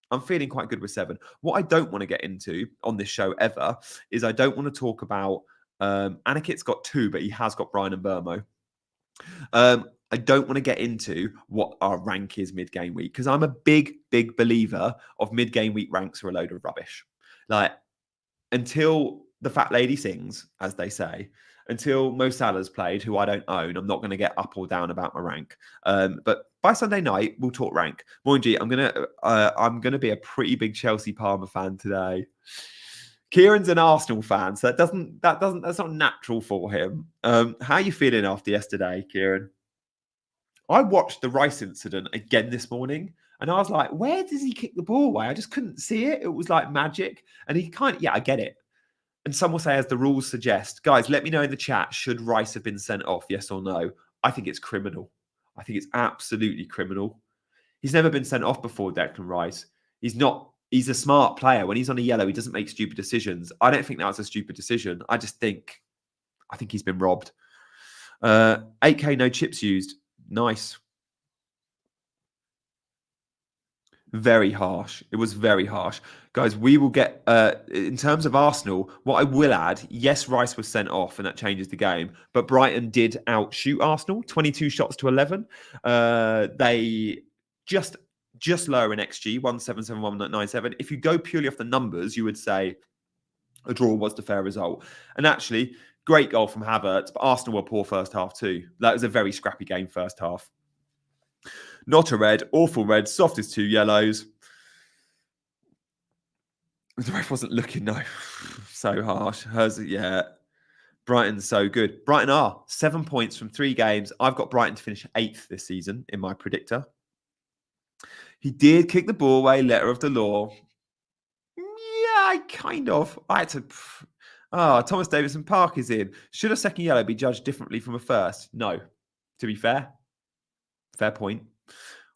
What I don't want to get into on this show ever is I don't want to talk about Anakit's got 2, but he has got Brian and Mbeumo. I don't want to get into what our rank is mid-game week because I'm a big believer of mid-game week ranks are a load of rubbish. Like, until the fat lady sings, as they say, until Mo Salah's played, who I don't own, I'm not going to get up or down about my rank. But by Sunday night, we'll talk rank. Mind you, I'm gonna be a pretty big Chelsea Palmer fan today. Kieran's an Arsenal fan, so that's not natural for him. How are you feeling after yesterday, Kieran? I watched the Rice incident again this morning, and I was like, where does he kick the ball away? I just couldn't see it. It was like magic. And he I get it. And some will say, as the rules suggest, guys, let me know in the chat, should Rice have been sent off, yes or no? I think it's criminal. I think it's absolutely criminal. He's never been sent off before, Declan Rice. He's a smart player. When he's on a yellow, he doesn't make stupid decisions. I don't think that was a stupid decision. I think he's been robbed. 8K, no chips used. Nice. Very harsh. It was very harsh. Guys, we will get, in terms of Arsenal, what I will add, yes, Rice was sent off and that changes the game, but Brighton did outshoot Arsenal, 22 shots to 11. They just lower in XG, 177, If you go purely off the numbers, you would say a draw was the fair result. And actually, great goal from Havertz, but Arsenal were poor first half too. That was a very scrappy game first half. Not a red, awful red, soft as 2 yellows. The ref wasn't looking, no. So harsh. Hers, yeah. Brighton's so good. Brighton are 7 points from 3 games. I've got Brighton to finish 8th this season in my predictor. He did kick the ball away, letter of the law. Yeah, kind of. I had to... Thomas Davidson Park is in. Should a second yellow be judged differently from a first? No. To be fair. Fair point.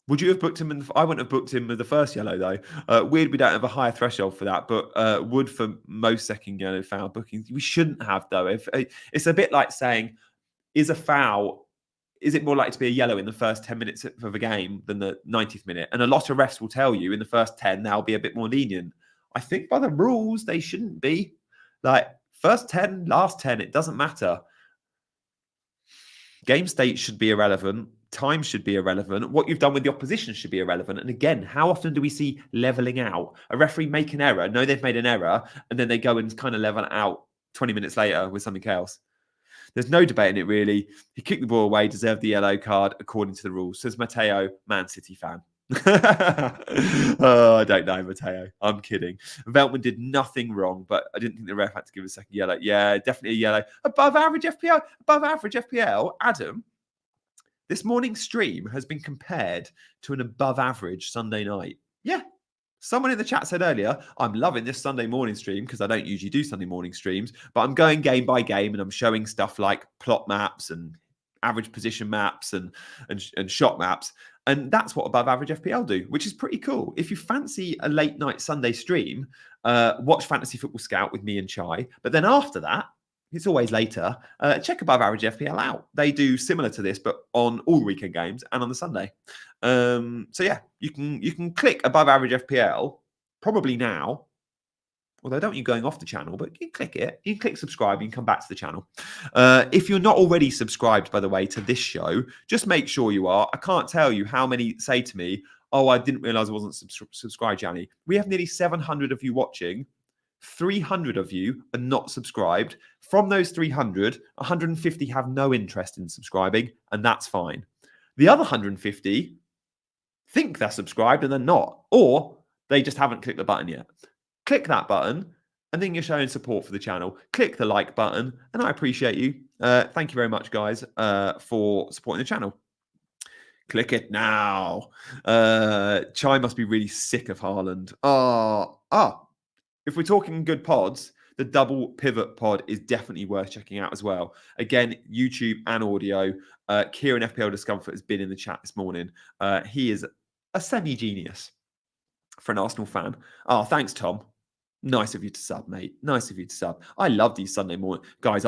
Would you have booked him? I wouldn't have booked him with the first yellow, though. Weird we don't have a higher threshold for that, but would for most second yellow foul bookings. We shouldn't have, though. It's a bit like saying, is it more likely to be a yellow in the first 10 minutes of a game than the 90th minute? And a lot of refs will tell you in the first 10, they'll be a bit more lenient. I think by the rules, they shouldn't be. Like, first 10, last 10, it doesn't matter. Game state should be irrelevant. Time should be irrelevant. What you've done with the opposition should be irrelevant. And again, how often do we see leveling out? A referee make an error, know they've made an error, and then they go and kind of level it out 20 minutes later with something else. There's no debating it, really. He kicked the ball away, deserved the yellow card according to the rules. Says Matteo, Man City fan. Oh, I don't know, Matteo. I'm kidding. Veltman did nothing wrong, but I didn't think the ref had to give a second yellow. Yeah, definitely a yellow. Above average FPL. Above average FPL. Adam, this morning's stream has been compared to an above average Sunday night. Yeah. Someone in the chat said earlier, I'm loving this Sunday morning stream because I don't usually do Sunday morning streams, but I'm going game by game and I'm showing stuff like plot maps and average position maps and shot maps. And that's what above average FPL do, which is pretty cool. If you fancy a late night Sunday stream, watch Fantasy Football Scout with me and Chai. But then after that, it's always later, check above average FPL out. They do similar to this, but on all weekend games and on the Sunday. So yeah, you can click above average FPL probably now. Although don't you going off the channel, but you click it. You can click subscribe. You can come back to the channel. If you're not already subscribed, by the way, to this show, just make sure you are. I can't tell you how many say to me, oh, I didn't realize I wasn't subscribed, Gianni. We have nearly 700 of you watching. 300 of you are not subscribed. From those 300, 150 have no interest in subscribing, and that's fine. The other 150 think they're subscribed and they're not, or they just haven't clicked the button yet. Click that button, and then you're showing support for the channel. Click the like button, and I appreciate you. Thank you very much, guys, for supporting the channel. Click it now. Chai must be really sick of Haaland. If we're talking good pods, the double pivot pod is definitely worth checking out as well. Again, YouTube and audio. Kieran FPL Discomfort has been in the chat this morning. He is a semi-genius for an Arsenal fan. Oh, thanks, Tom. Nice of you to sub, mate. Nice of you to sub. I love these Sunday morning. Guys,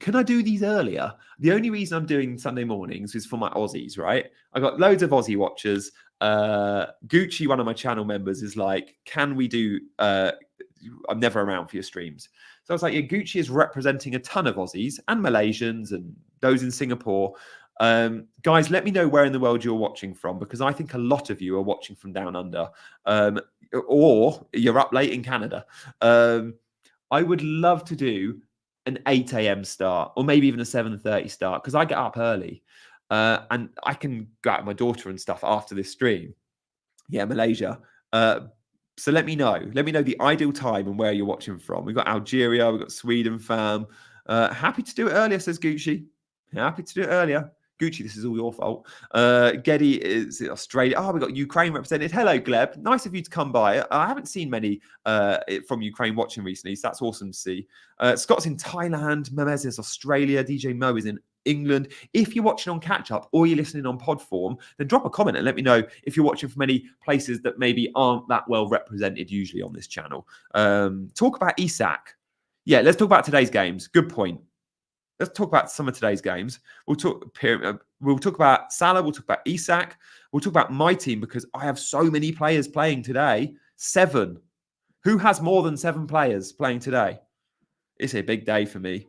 can I do these earlier? The only reason I'm doing Sunday mornings is for my Aussies, right? I got loads of Aussie watchers. Gucci, one of my channel members, is like, can we do I'm never around for your streams. So I was like, yeah, Gucci is representing a ton of Aussies and Malaysians and those in Singapore. Guys, let me know where in the world you're watching from, because I think a lot of you are watching from down under, or you're up late in Canada. I would love to do an 8 a.m. start, or maybe even a 7:30 start, because I get up early and I can go out with my daughter and stuff after this stream. Yeah, Malaysia. So let me know. Let me know the ideal time and where you're watching from. We've got Algeria, we've got Sweden, fam. Happy to do it earlier, says Gucci. Happy to do it earlier. Gucci, this is all your fault. Getty is Australia. Oh, we've got Ukraine represented. Hello, Gleb. Nice of you to come by. I haven't seen many from Ukraine watching recently, so that's awesome to see. Scott's in Thailand. Memez is Australia. DJ Mo is in England. If you're watching on catch up or you're listening on pod form, then drop a comment and let me know if you're watching from any places that maybe aren't that well represented usually on this channel. Talk about Isak. Yeah, let's talk about today's games. Good point. Let's talk about some of today's games. We'll talk about Salah. We'll talk about Isak. We'll talk about my team, because I have so many players playing today. 7. Who has more than 7 players playing today? It's a big day for me.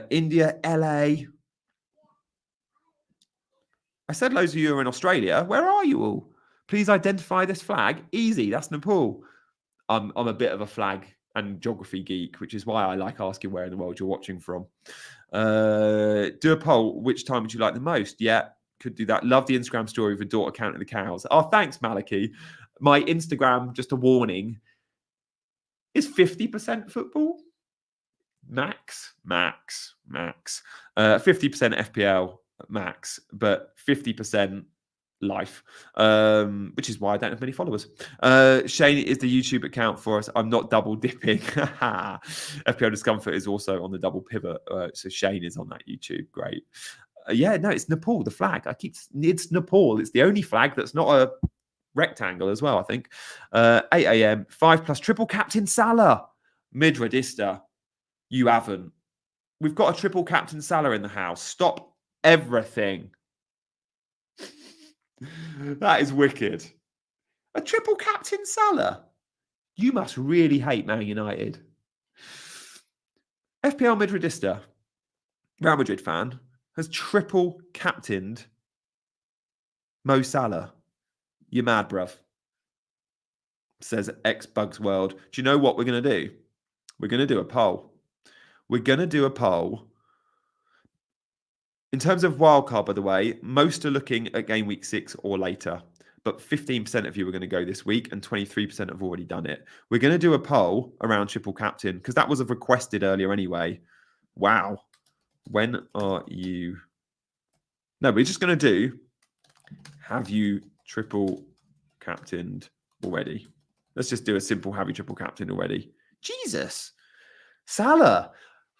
India, LA. I said loads of you are in Australia. Where are you all? Please identify this flag. Easy. That's Nepal. I'm a bit of a flag and geography geek, which is why I like asking where in the world you're watching from. Do a poll. Which time would you like the most? Yeah, could do that. Love the Instagram story of a daughter counting the cows. Oh, thanks, Maliki. My Instagram, just a warning, is 50% football. Max. 50% FPL max, but 50% life, which is why I don't have many followers. Shane is the YouTube account for us. I'm not double dipping. FPL Discomfort is also on the double pivot, so Shane is on that YouTube. Great. Yeah, no, it's Nepal, the flag. It's Nepal. It's the only flag that's not a rectangle as well, I think. 8 a.m. 5+ triple captain Salah. Midradista. You haven't. We've got a triple captain Salah in the house. Stop everything. That is wicked. A triple captain Salah. You must really hate Man United. FPL Madridista, Real Madrid fan, has triple captained Mo Salah. You're mad, bruv. Says X Bugs World. Do you know what we're going to do? We're going to do a poll. We're going to do a poll. In terms of wildcard, by the way, most are looking at game week 6 or later, but 15% of you are going to go this week and 23% have already done it. We're going to do a poll around triple captain, because that was requested earlier anyway. Wow. When are you? No, we're just going to do, have you triple captained already? Let's just do a simple, have you triple captained already? Jesus. Salah.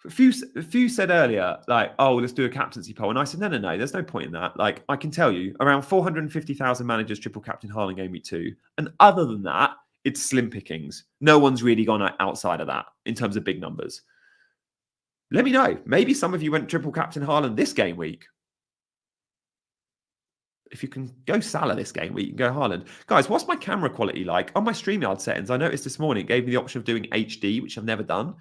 A few said earlier, like, oh, let's do a captaincy poll. And I said, no, there's no point in that. Like, I can tell you, around 450,000 managers triple captain Haaland game week 2. And other than that, it's slim pickings. No one's really gone outside of that in terms of big numbers. Let me know. Maybe some of you went triple captain Haaland this game week. If you can go Salah this game week, you can go Haaland. Guys, what's my camera quality like? On my StreamYard settings, I noticed this morning it gave me the option of doing HD, which I've never done.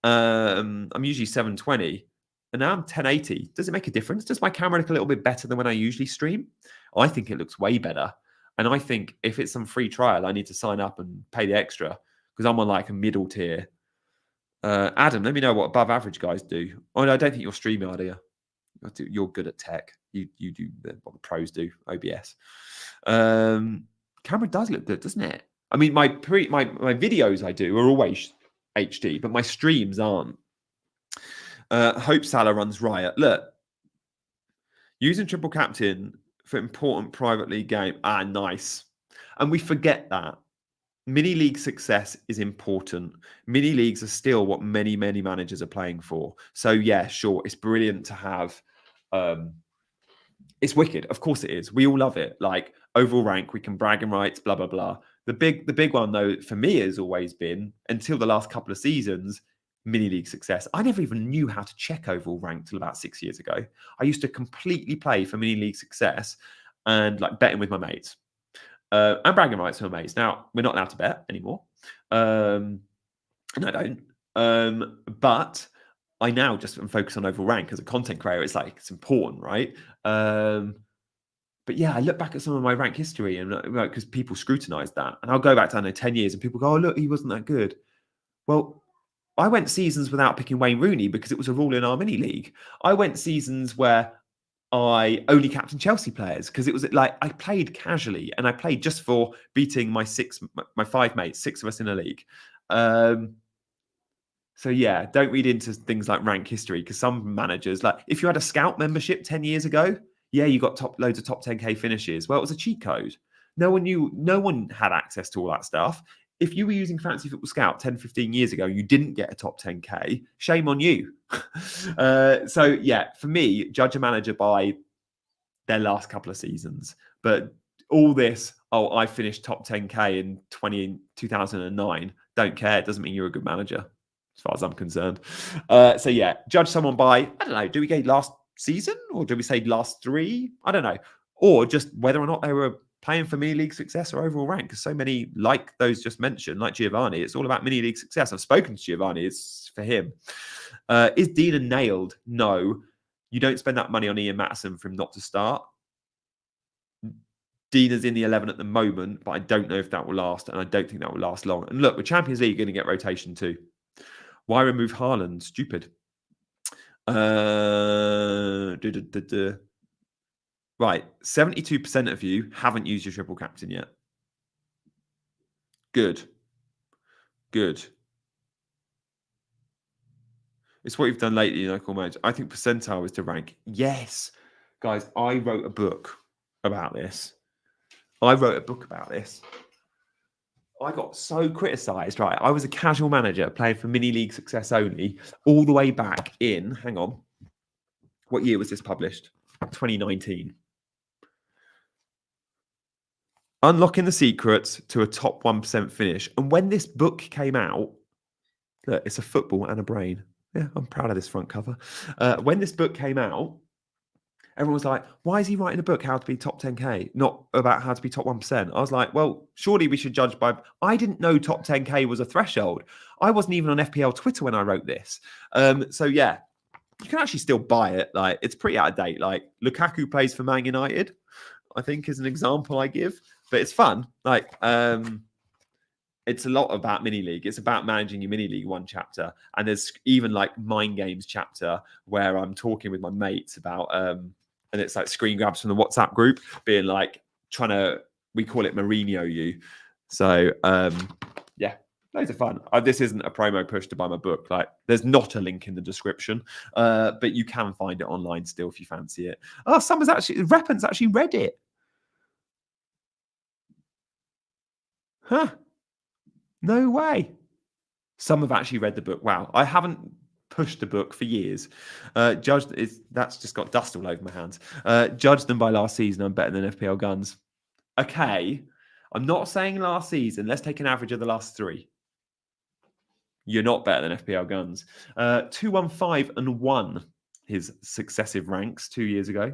I'm usually 720 and now I'm 1080. Does it make a difference? Does my camera look a little bit better than when I usually stream? I think it looks way better. And I think if it's some free trial, I need to sign up and pay the extra, because I'm on like a middle tier. Adam, let me know what above average guys do. Oh, no, I don't think you're StreamYard, are you? You're good at tech. You do what the pros do, OBS. Camera does look good, doesn't it? I mean, my videos I do are always HD, but my streams aren't. Hope Salah runs riot. Look, using triple captain for important private league game. Ah, nice. And we forget that. Mini league success is important. Mini leagues are still what many managers are playing for. So yeah, sure, it's brilliant to have. It's wicked. Of course it is. We all love it. Like overall rank, we can brag and rights, blah, blah, blah. The big one, though, for me has always been, until the last couple of seasons, mini league success. I never even knew how to check overall rank till about 6 years ago. I used to completely play for mini league success and like betting with my mates and bragging rights with my mates. Now, we're not allowed to bet anymore. And I don't. But I now just am focused on overall rank as a content creator. It's like, it's important, right? But yeah, I look back at some of my rank history and because people scrutinize that. And I'll go back to, I know, 10 years and people go, oh, look, he wasn't that good. Well, I went seasons without picking Wayne Rooney because it was a rule in our mini league. I went seasons where I only captained Chelsea players because it was like I played casually and I played just for beating my five mates, 6 of us in a league. So yeah, don't read into things like rank history because some managers, like if you had a scout membership 10 years ago, yeah, you got loads of top 10k finishes. Well, it was a cheat code. No one had access to all that stuff. If you were using Fantasy Football Scout 10, 15 years ago, you didn't get a top 10k, shame on you. So yeah, for me, judge a manager by their last couple of seasons. But all this, oh, I finished top 10k in 2009, don't care. It doesn't mean you're a good manager, as far as I'm concerned. So yeah, judge someone by, I don't know, do we go last season or do we say last 3? I don't know. Or just whether or not they were playing for mini league success or overall rank, because so many, like those just mentioned, like Giovanni, it's all about mini league success. I've spoken to Giovanni, it's for him. Is Dina nailed? No. You don't spend that money on Ian Maatson for him not to start. Dina's in the 11 at the moment, but I don't know if that will last, and I don't think that will last long. And look, with Champions League, you're going to get rotation too. Why remove Haaland? Stupid. Right, 72% of you haven't used your triple captain yet. Good. It's what you've done lately in local match. I think percentile is to rank. Yes. Guys, I wrote a book about this. I got so criticised, right? I was a casual manager playing for mini league success only all the way back in, hang on. What year was this published? 2019. Unlocking the secrets to a top 1% finish. And when this book came out, look, it's a football and a brain. Yeah, I'm proud of this front cover. When this book came out, everyone was like, why is he writing a book how to be top 10k, not about how to be top 1%? I was like, well, surely we should judge by... I didn't know top 10k was a threshold. I wasn't even on FPL Twitter when I wrote this. So yeah, you can actually still buy it. Like, it's pretty out of date. Like, Lukaku plays for Man United, I think, is an example I give. But it's fun. Like, it's a lot about mini league. It's about managing your mini league, one chapter. And there's even like mind games chapter where I'm talking with my mates about, and it's like screen grabs from the WhatsApp group being like, we call it Mourinho you. So yeah, loads of fun. This isn't a promo push to buy my book. Like, there's not a link in the description, but you can find it online still if you fancy it. Oh, Reppin's actually read it. Huh. No way. Some have actually read the book. Wow. I haven't pushed the book for years. That's just got dust all over my hands. Judge them by last season. I'm better than FPL Guns. Okay. I'm not saying last season. Let's take an average of the last 3. You're not better than FPL Guns. 215 and 1. His successive ranks 2 years ago.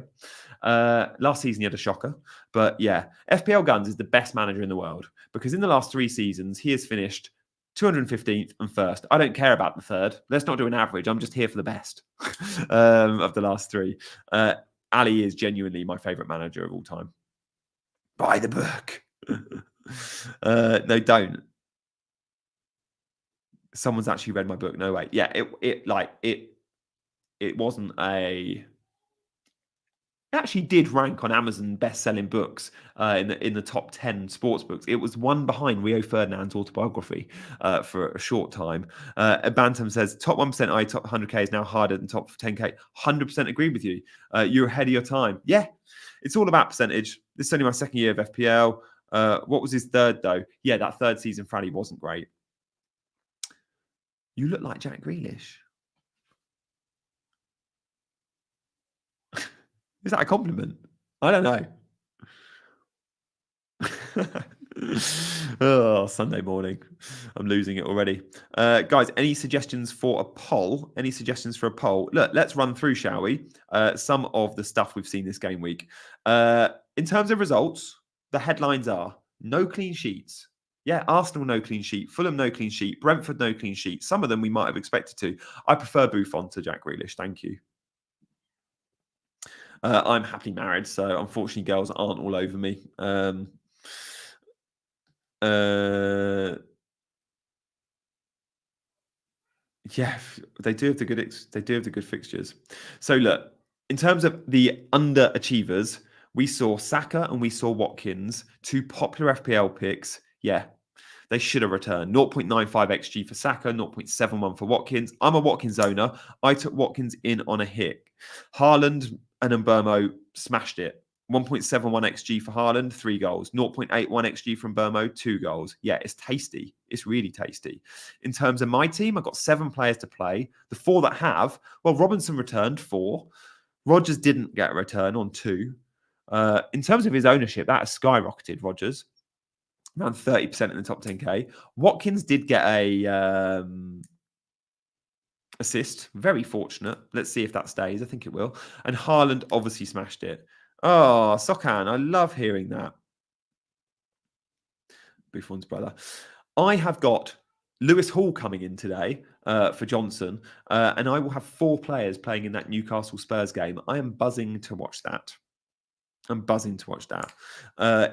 Last season, he had a shocker. But yeah, FPL Guns is the best manager in the world because in the last 3 seasons, he has finished 215th and 1st. I don't care about the 3rd. Let's not do an average. I'm just here for the best of the last 3. Ali is genuinely my favourite manager of all time. Buy the book. No, don't. Someone's actually read my book. No way. Yeah, it wasn't a... It actually did rank on Amazon best-selling books in the top 10 sports books. It was one behind Rio Ferdinand's autobiography for a short time. Bantam says, top 1% top 100k is now harder than top 10k. 100% agree with you. You're ahead of your time. Yeah, it's all about percentage. This is only my 2nd year of FPL. What was his 3rd, though? Yeah, that 3rd season for Ali wasn't great. You look like Jack Grealish. Is that a compliment? I don't know. Oh, Sunday morning. I'm losing it already. Guys, any suggestions for a poll? Any suggestions for a poll? Look, let's run through, shall we? Some of the stuff we've seen this game week. In terms of results, the headlines are no clean sheets, Yeah, Arsenal no clean sheet, Fulham no clean sheet, Brentford no clean sheet. Some of them we might have expected to. I prefer Buffon to Jack Grealish. Thank you. I'm happily married, so unfortunately, girls aren't all over me. Yeah, they do have the good. They do have the good fixtures. So look, in terms of the underachievers, we saw Saka and we saw Watkins, two popular FPL picks. Yeah, they should have returned. 0.95 XG for Saka, 0.71 for Watkins. I'm a Watkins owner. I took Watkins in on a hit. Haaland and Mbeumo smashed it. 1.71 XG for Haaland, 3 goals. 0.81 XG from Mbeumo, 2 goals. Yeah, it's tasty. It's really tasty. In terms of my team, I've got 7 players to play. The 4 that have, well, Robinson returned 4. Rodgers didn't get a return on 2. In terms of his ownership, that has skyrocketed, Rodgers. Around 30% in the top 10K. Watkins did get a assist. Very fortunate. Let's see if that stays. I think it will. And Haaland obviously smashed it. Oh, Sokan, I love hearing that. Buffon's brother. I have got Lewis Hall coming in today for Johnson, and I will have 4 players playing in that Newcastle Spurs game. I am buzzing to watch that. I'm buzzing to watch that.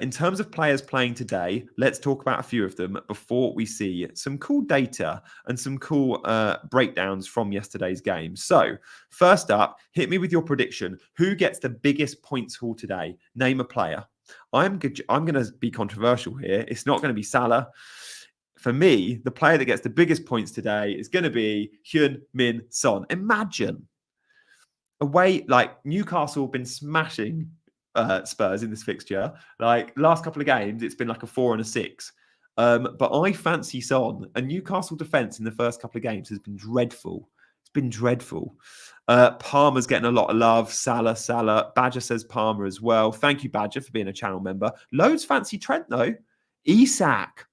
In terms of players playing today, let's talk about a few of them before we see some cool data and some cool breakdowns from yesterday's game. So, first up, hit me with your prediction. Who gets the biggest points haul today? Name a player. I'm going to be controversial here. It's not going to be Salah. For me, the player that gets the biggest points today is going to be Heung-min Son. Imagine away, like Newcastle have been smashing Spurs in this fixture. Like last couple of games, it's been like a 4 and a 6. But I fancy Son. And Newcastle defence in the first couple of games has been dreadful. It's been dreadful. Palmer's getting a lot of love. Salah. Badger says Palmer as well. Thank you, Badger, for being a channel member. Loads fancy Trent, though. Isak.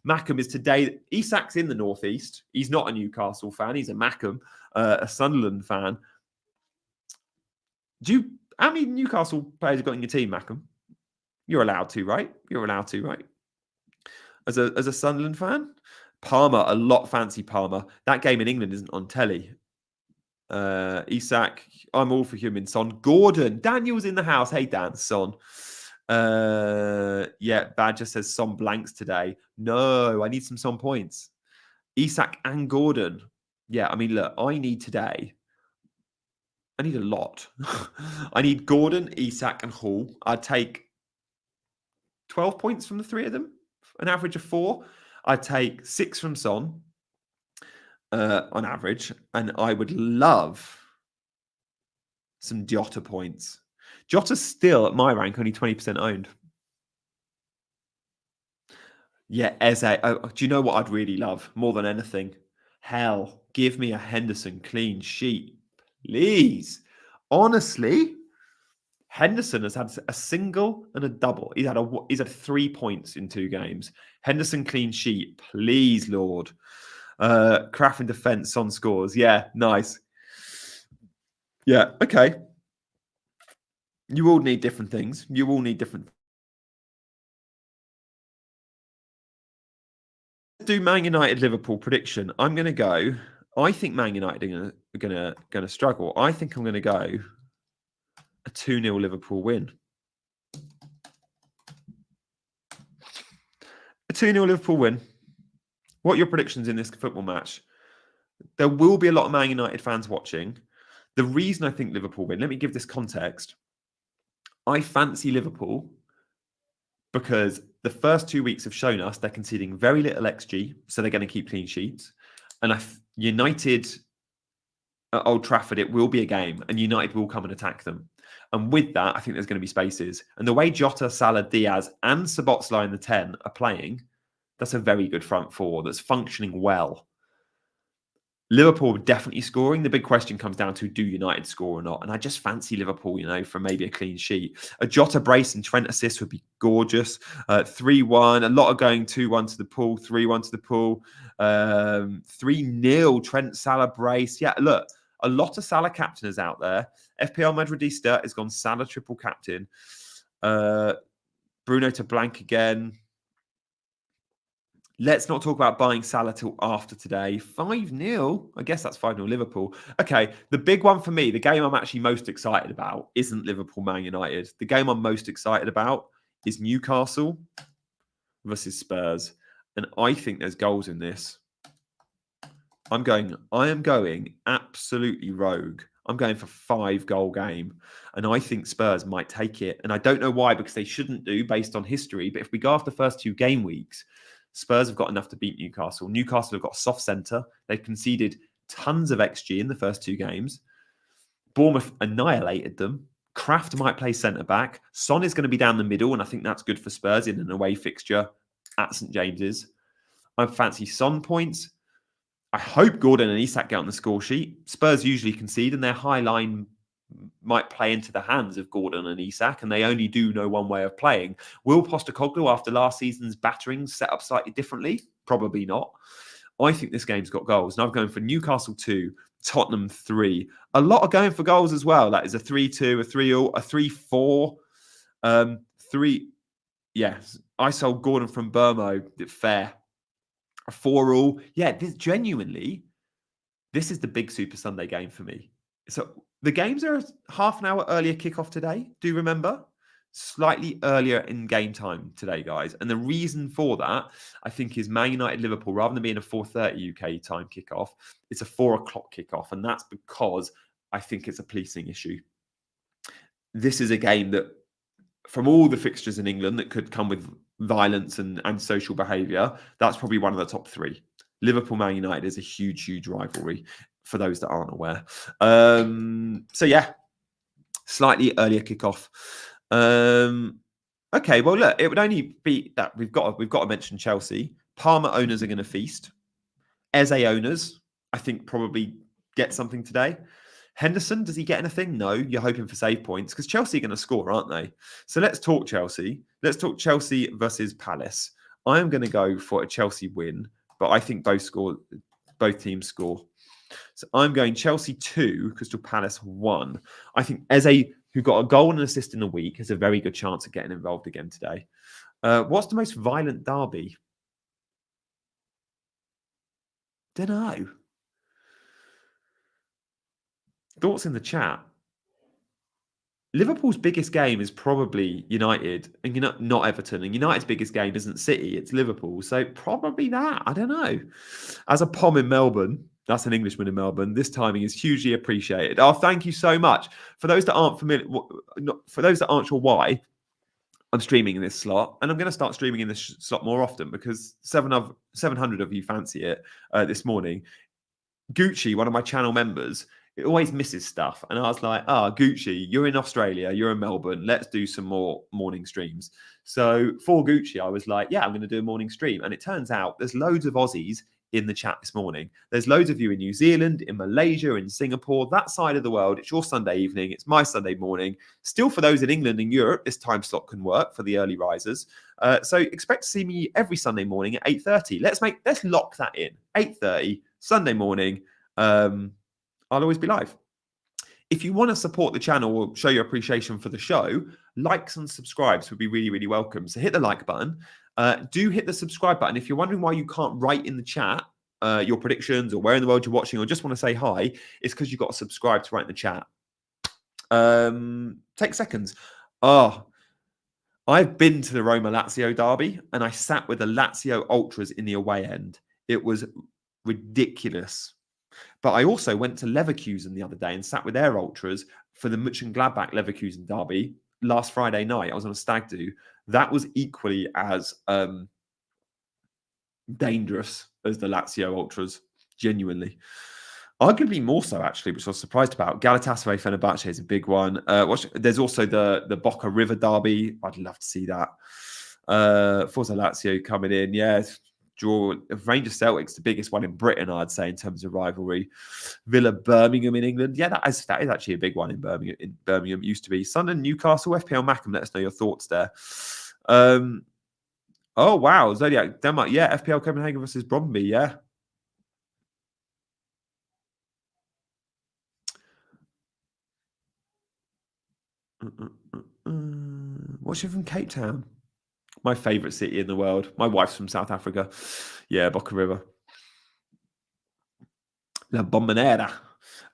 Mackham is today. Isak's in the Northeast. He's not a Newcastle fan. He's a Mackham, a Sunderland fan. How many Newcastle players have got in your team, Mackham? You're allowed to, right? You're allowed to, right? As a Sunderland fan? Palmer, a lot fancy Palmer. That game in England isn't on telly. Isak, I'm all for Heung-min Son. Gordon, Daniel's in the house. Hey, Dan, Son. Yeah, Badger says Son blanks today. No, I need some Son points. Isak and Gordon. Yeah, I mean, look, I need a lot. I need Gordon, Isak, and Hall. I'd take 12 points from the 3 of them, an average of 4. I'd take 6 from Son on average, and I would love some Jota points. Jota's still, at my rank, only 20% owned. Yeah, Eze. Do you know what I'd really love more than anything? Hell, give me a Henderson clean sheet, please. Honestly, Henderson has had a single and a double. He's had 3 points in 2 games. Henderson clean sheet, please, Lord. Kraft in defense, on scores. Yeah, nice. Yeah, okay. You all need different things. You all need different. Do Man United Liverpool prediction. I'm going to go. I think Man United are going to struggle. I think I'm going to go a 2-0 Liverpool win. A 2-0 Liverpool win. What are your predictions in this football match? There will be a lot of Man United fans watching. The reason I think Liverpool win, let me give this context. I fancy Liverpool because the first 2 weeks have shown us they're conceding very little XG, so they're going to keep clean sheets. And United at Old Trafford, it will be a game, and United will come and attack them. And with that, I think there's going to be spaces. And the way Jota, Salah, Diaz, and Szoboszlai in the 10 are playing, that's a very good front 4 that's functioning well. Liverpool definitely scoring. The big question comes down to, do United score or not? And I just fancy Liverpool, for maybe a clean sheet. A Jota brace and Trent assist would be gorgeous. 3-1. A lot of going 2-1 to the pool, 3-1 to the pool. 3-0 Trent Salah brace. Yeah, look, a lot of Salah captainers out there. FPL Madridista has gone Salah triple captain. Bruno to blank again. Let's not talk about buying Salah till after today. 5-0. I guess that's 5-0 Liverpool. Okay, the big one for me, the game I'm actually most excited about isn't Liverpool Man United. The game I'm most excited about is Newcastle versus Spurs. And I think there's goals in this. I am going absolutely rogue. I'm going for 5-goal game. And I think Spurs might take it. And I don't know why, because they shouldn't do based on history. But if we go after the first 2 game weeks, Spurs have got enough to beat Newcastle. Newcastle have got a soft centre. They've conceded tons of XG in the first 2 games. Bournemouth annihilated them. Kraft might play centre back. Son is going to be down the middle, and I think that's good for Spurs in an away fixture at St James's. I fancy Son points. I hope Gordon and Isak get on the score sheet. Spurs usually concede, and their high line might play into the hands of Gordon and Isak, and they only do know one way of playing. Will Postecoglou, after last season's battering, set up slightly differently? Probably not. I think this game's got goals, and I'm going for Newcastle 2, Tottenham 3. A lot are going for goals as well. That is a 3-2, a 3-0, a 3-4, 3. Yes, I sold Gordon from Mbeumo. Fair. A 4-all. Yeah, this is the big Super Sunday game for me. So the games are half an hour earlier kickoff today. Do you remember? Slightly earlier in game time today, guys. And the reason for that, I think, is Man United Liverpool, rather than being a 4:30 UK time kickoff, it's a 4 o'clock kickoff. And that's because I think it's a policing issue. This is a game that, from all the fixtures in England that could come with violence and social behaviour, that's probably one of the top 3. Liverpool Man United is a huge, huge rivalry for those that aren't aware. So yeah, slightly earlier kickoff. Okay, well look, it would only be that we've got to mention Chelsea. Parma owners are going to feast. Eze owners, I think, probably get something today. Henderson, does he get anything? No, you're hoping for save points because Chelsea are going to score, aren't they? So let's talk Chelsea. Let's talk Chelsea versus Palace. I am going to go for a Chelsea win, but I think both teams score. So I'm going Chelsea 2, Crystal Palace 1. I think Eze, who got a goal and an assist in the week, has a very good chance of getting involved again today. What's the most violent derby? Don't know. Thoughts in the chat. Liverpool's biggest game is probably United, and not Everton. And United's biggest game isn't City; it's Liverpool. So probably that. I don't know. As a POM in Melbourne, that's an Englishman in Melbourne. This timing is hugely appreciated. Oh, thank you so much. For those that aren't familiar, for those that aren't sure why, I'm streaming in this slot, and I'm going to start streaming in this slot more often because 700 of you fancy it this morning. Gucci, one of my channel members, it always misses stuff. And I was like, Gucci, you're in Australia, you're in Melbourne, let's do some more morning streams. So for Gucci, I was like, yeah, I'm going to do a morning stream. And it turns out there's loads of Aussies in the chat this morning. There's loads of you in New Zealand, in Malaysia, in Singapore, that side of the world. It's your Sunday evening. It's my Sunday morning. Still, for those in England and Europe, this time slot can work for the early risers. So expect to see me every Sunday morning at 8:30. Let's lock that in. 8:30 Sunday morning. I'll always be live. If you want to support the channel or show your appreciation for the show, likes and subscribes would be really, really welcome. So hit the like button. Do hit the subscribe button. If you're wondering why you can't write in the chat your predictions or where in the world you're watching or just want to say hi, it's because you've got to subscribe to write in the chat. Take seconds. I've been to the Roma-Lazio derby and I sat with the Lazio ultras in the away end. It was ridiculous. But I also went to Leverkusen the other day and sat with their ultras for the Mönchengladbach Leverkusen derby last Friday night. I was on a stag do. That was equally as dangerous as the Lazio ultras, genuinely. Arguably more so, actually, which I was surprised about. Galatasaray Fenerbahce is a big one. There's also the Boca River derby. I'd love to see that. Forza Lazio coming in. Yeah, draw Rangers Celtics, the biggest one in Britain, I'd say, in terms of rivalry. Villa Birmingham in England. Yeah, that is actually a big one in Birmingham. Birmingham used to be. Sunderland Newcastle, FPL Mackham. Let us know your thoughts there. Oh wow, Zodiac Denmark. Yeah, FPL Copenhagen versus Bromby. Yeah. What's you from Cape Town? My favourite city in the world. My wife's from South Africa. Yeah, Boca River. La Bombonera.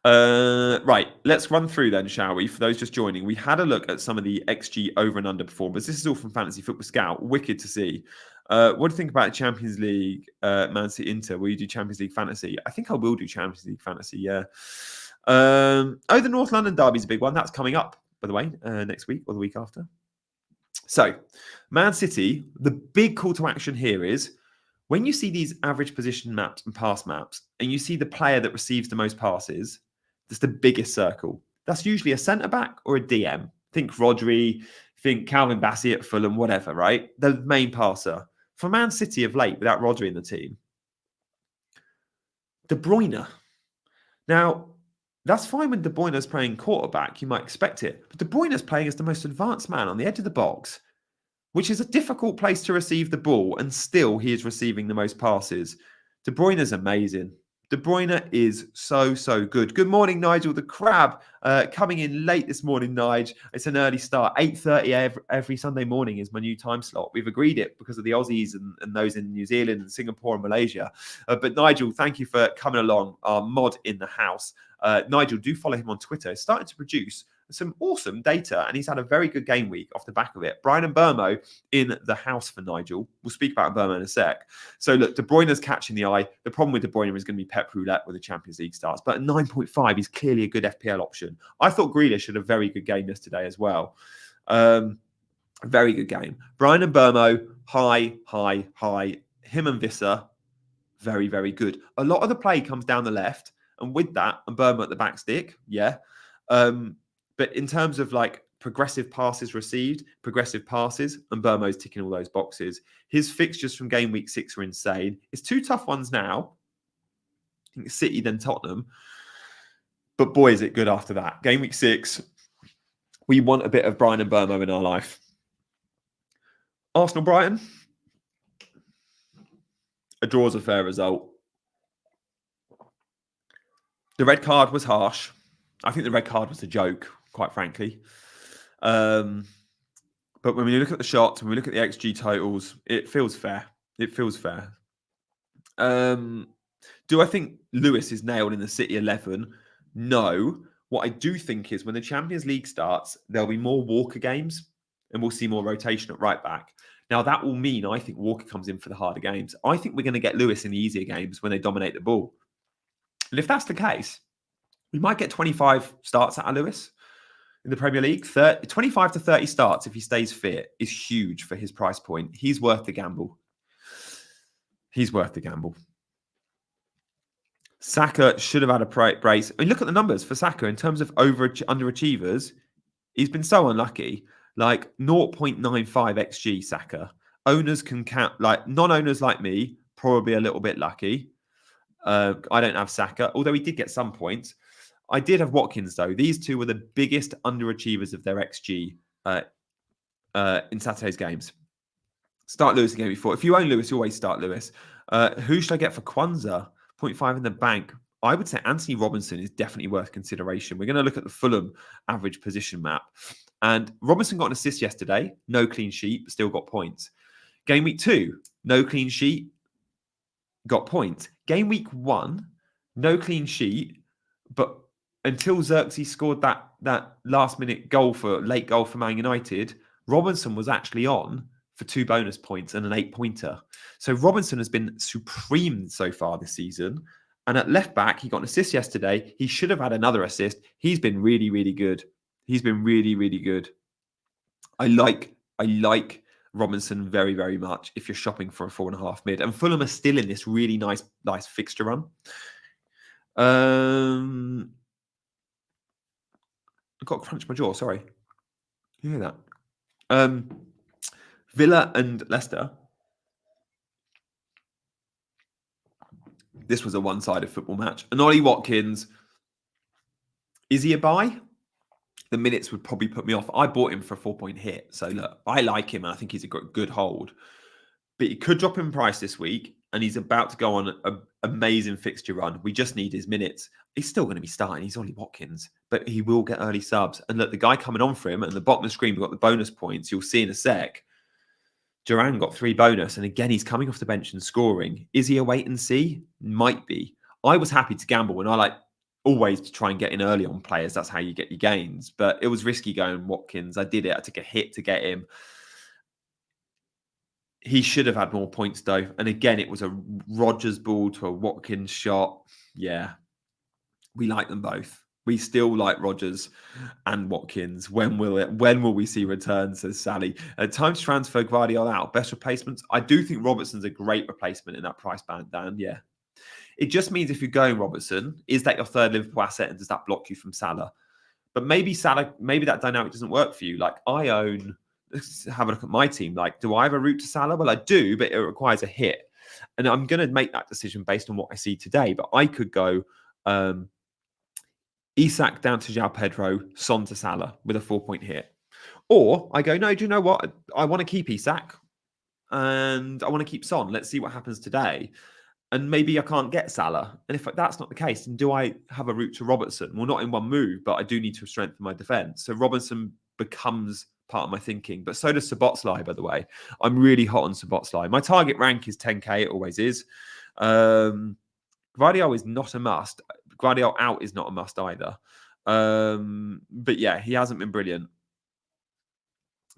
Right, let's run through then, shall we? For those just joining, we had a look at some of the XG over and under performers. This is all from Fantasy Football Scout. Wicked to see. What do you think about Champions League, Man City Inter? Will you do Champions League Fantasy? I think I will do Champions League Fantasy, yeah. The North London derby is a big one. That's coming up, by the way, next week or the week after. So, Man City, the big call to action here is when you see these average position maps and pass maps, and you see the player that receives the most passes, that's the biggest circle. That's usually a centre-back or a DM. Think Rodri, think Calvin Bassey at Fulham, whatever, right? The main passer. For Man City of late, without Rodri in the team, De Bruyne. Now, that's fine when De Bruyne's playing quarterback. You might expect it. But De Bruyne's playing as the most advanced man on the edge of the box, which is a difficult place to receive the ball, and still he is receiving the most passes. De Bruyne is amazing. De Bruyne is so good. Good morning, Nigel the Crab. Coming in late this morning, Nigel. It's an early start. 8:30 every Sunday morning is my new time slot. We've agreed it because of the Aussies and those in New Zealand and Singapore and Malaysia. But Nigel, thank you for coming along, our mod in the house. Nigel, do follow him on Twitter. He's starting to produce some awesome data, and he's had a very good game week off the back of it. Brian and Mbeumo in the house for Nigel. We'll speak about Mbeumo in a sec. So look, De Bruyne's catching the eye. The problem with De Bruyne is going to be Pep Roulette with the Champions League starts, but at 9.5, he's clearly a good FPL option. I thought Grealish had a very good game yesterday as well. Very good game. Brian and Mbeumo, high. Him and Visser, very good. A lot of the play comes down the left, and with that, and Mbeumo at the back stick, yeah. But in terms of like progressive passes received, progressive passes, and Mbeumo's ticking all those boxes. His fixtures from game week 6 are insane. It's 2 tough ones now. I think City, then Tottenham. But boy, is it good after that. Game week 6, we want a bit of Brian and Mbeumo in our life. Arsenal-Brighton. A draw is a fair result. The red card was harsh. I think the red card was a joke, quite frankly. But when we look at the shots, when we look at the XG totals, it feels fair. It feels fair. Do I think Lewis is nailed in the City 11? No. What I do think is when the Champions League starts, there'll be more Walker games and we'll see more rotation at right back. Now, that will mean I think Walker comes in for the harder games. I think we're going to get Lewis in the easier games when they dominate the ball. And if that's the case, we might get 25 starts out of Lewis in the Premier League. 25 to 30 starts if he stays fit is huge for his price point. He's worth the gamble. He's worth the gamble. Saka should have had a brace. I mean, look at the numbers for Saka in terms of underachievers. He's been so unlucky. Like 0.95 XG Saka. Owners can count, like non-owners like me, probably a little bit lucky. I don't have Saka, although he did get some points. I did have Watkins, though. These two were the biggest underachievers of their XG in Saturday's games. Start Lewis in game before. If you own Lewis, you always start Lewis. Who should I get for Kwanzaa? 0.5 in the bank. I would say Anthony Robinson is definitely worth consideration. We're going to look at the Fulham average position map. And Robinson got an assist yesterday. No clean sheet, but still got points. Game week 2, no clean sheet, got points. Game week 1, no clean sheet, but until Xerxes scored that last-minute late goal for Man United, Robinson was actually on for 2 bonus points and an 8-pointer. So Robinson has been supreme so far this season. And at left back, he got an assist yesterday. He should have had another assist. He's been really, really good. He's been really, really good. I like Robinson very, very much if you're shopping for a 4.5 mid. And Fulham are still in this really nice fixture run. I got to crunch my jaw, sorry. You hear that? Villa and Leicester. This was a one-sided football match. And Ollie Watkins, is he a buy? The minutes would probably put me off. I bought him for a 4-point hit. So look, I like him and I think he's a good hold. But he could drop in price this week and he's about to go on an amazing fixture run. We just need his minutes. He's still going to be starting. He's Ollie Watkins, but he will get early subs. And look, the guy coming on for him at the bottom of the screen, we've got the bonus points. You'll see in a sec. Duran got 3 bonus, and again, he's coming off the bench and scoring. Is he a wait and see? Might be. I was happy to gamble, and I like always to try and get in early on players. That's how you get your gains. But it was risky going Watkins. I did it. I took a hit to get him. He should have had more points, though. And again, it was a Rodgers ball to a Watkins shot. Yeah, we like them both. We still like Rodgers and Watkins. When will we see returns, says Sally. Time to transfer Guardiola out. Best replacements? I do think Robertson's a great replacement in that price band, Dan. Yeah. It just means if you're going Robertson, is that your third Liverpool asset and does that block you from Salah? But maybe Salah, maybe that dynamic doesn't work for you. Like let's have a look at my team. Like, do I have a route to Salah? Well, I do, but it requires a hit. And I'm going to make that decision based on what I see today. But I could go Isak down to João Pedro, Son to Salah with a 4-point hit. Or I go, no, do you know what? I want to keep Isak and I want to keep Son. Let's see what happens today. And maybe I can't get Salah. And if that's not the case, then do I have a route to Robertson? Well, not in one move, but I do need to strengthen my defense. So Robertson becomes part of my thinking. But so does Szoboszlai, by the way. I'm really hot on Szoboszlai. My target rank is 10k. It always is. Guardiola is not a must. Guardiola out is not a must either. But yeah, he hasn't been brilliant.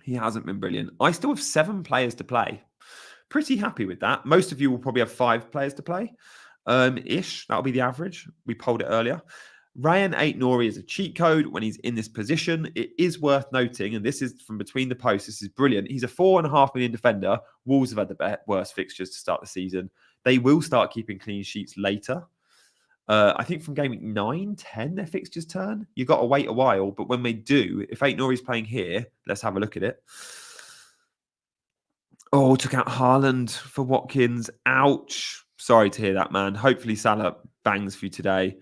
He hasn't been brilliant. I still have 7 players to play. Pretty happy with that. Most of you will probably have 5 players to play. Ish. That'll be the average. We polled it earlier. Ryan 8 Nori is a cheat code when he's in this position. It is worth noting, and this is from between the posts. This is brilliant. He's a 4.5 million defender. Wolves have had the worst fixtures to start the season. They will start keeping clean sheets later. I think from game week 9, 10, their fixtures turn. You've got to wait a while, but when they do, if 8 Nori's playing here, let's have a look at it. Oh, took out Haaland for Watkins. Ouch. Sorry to hear that, man. Hopefully Salah bangs for you today.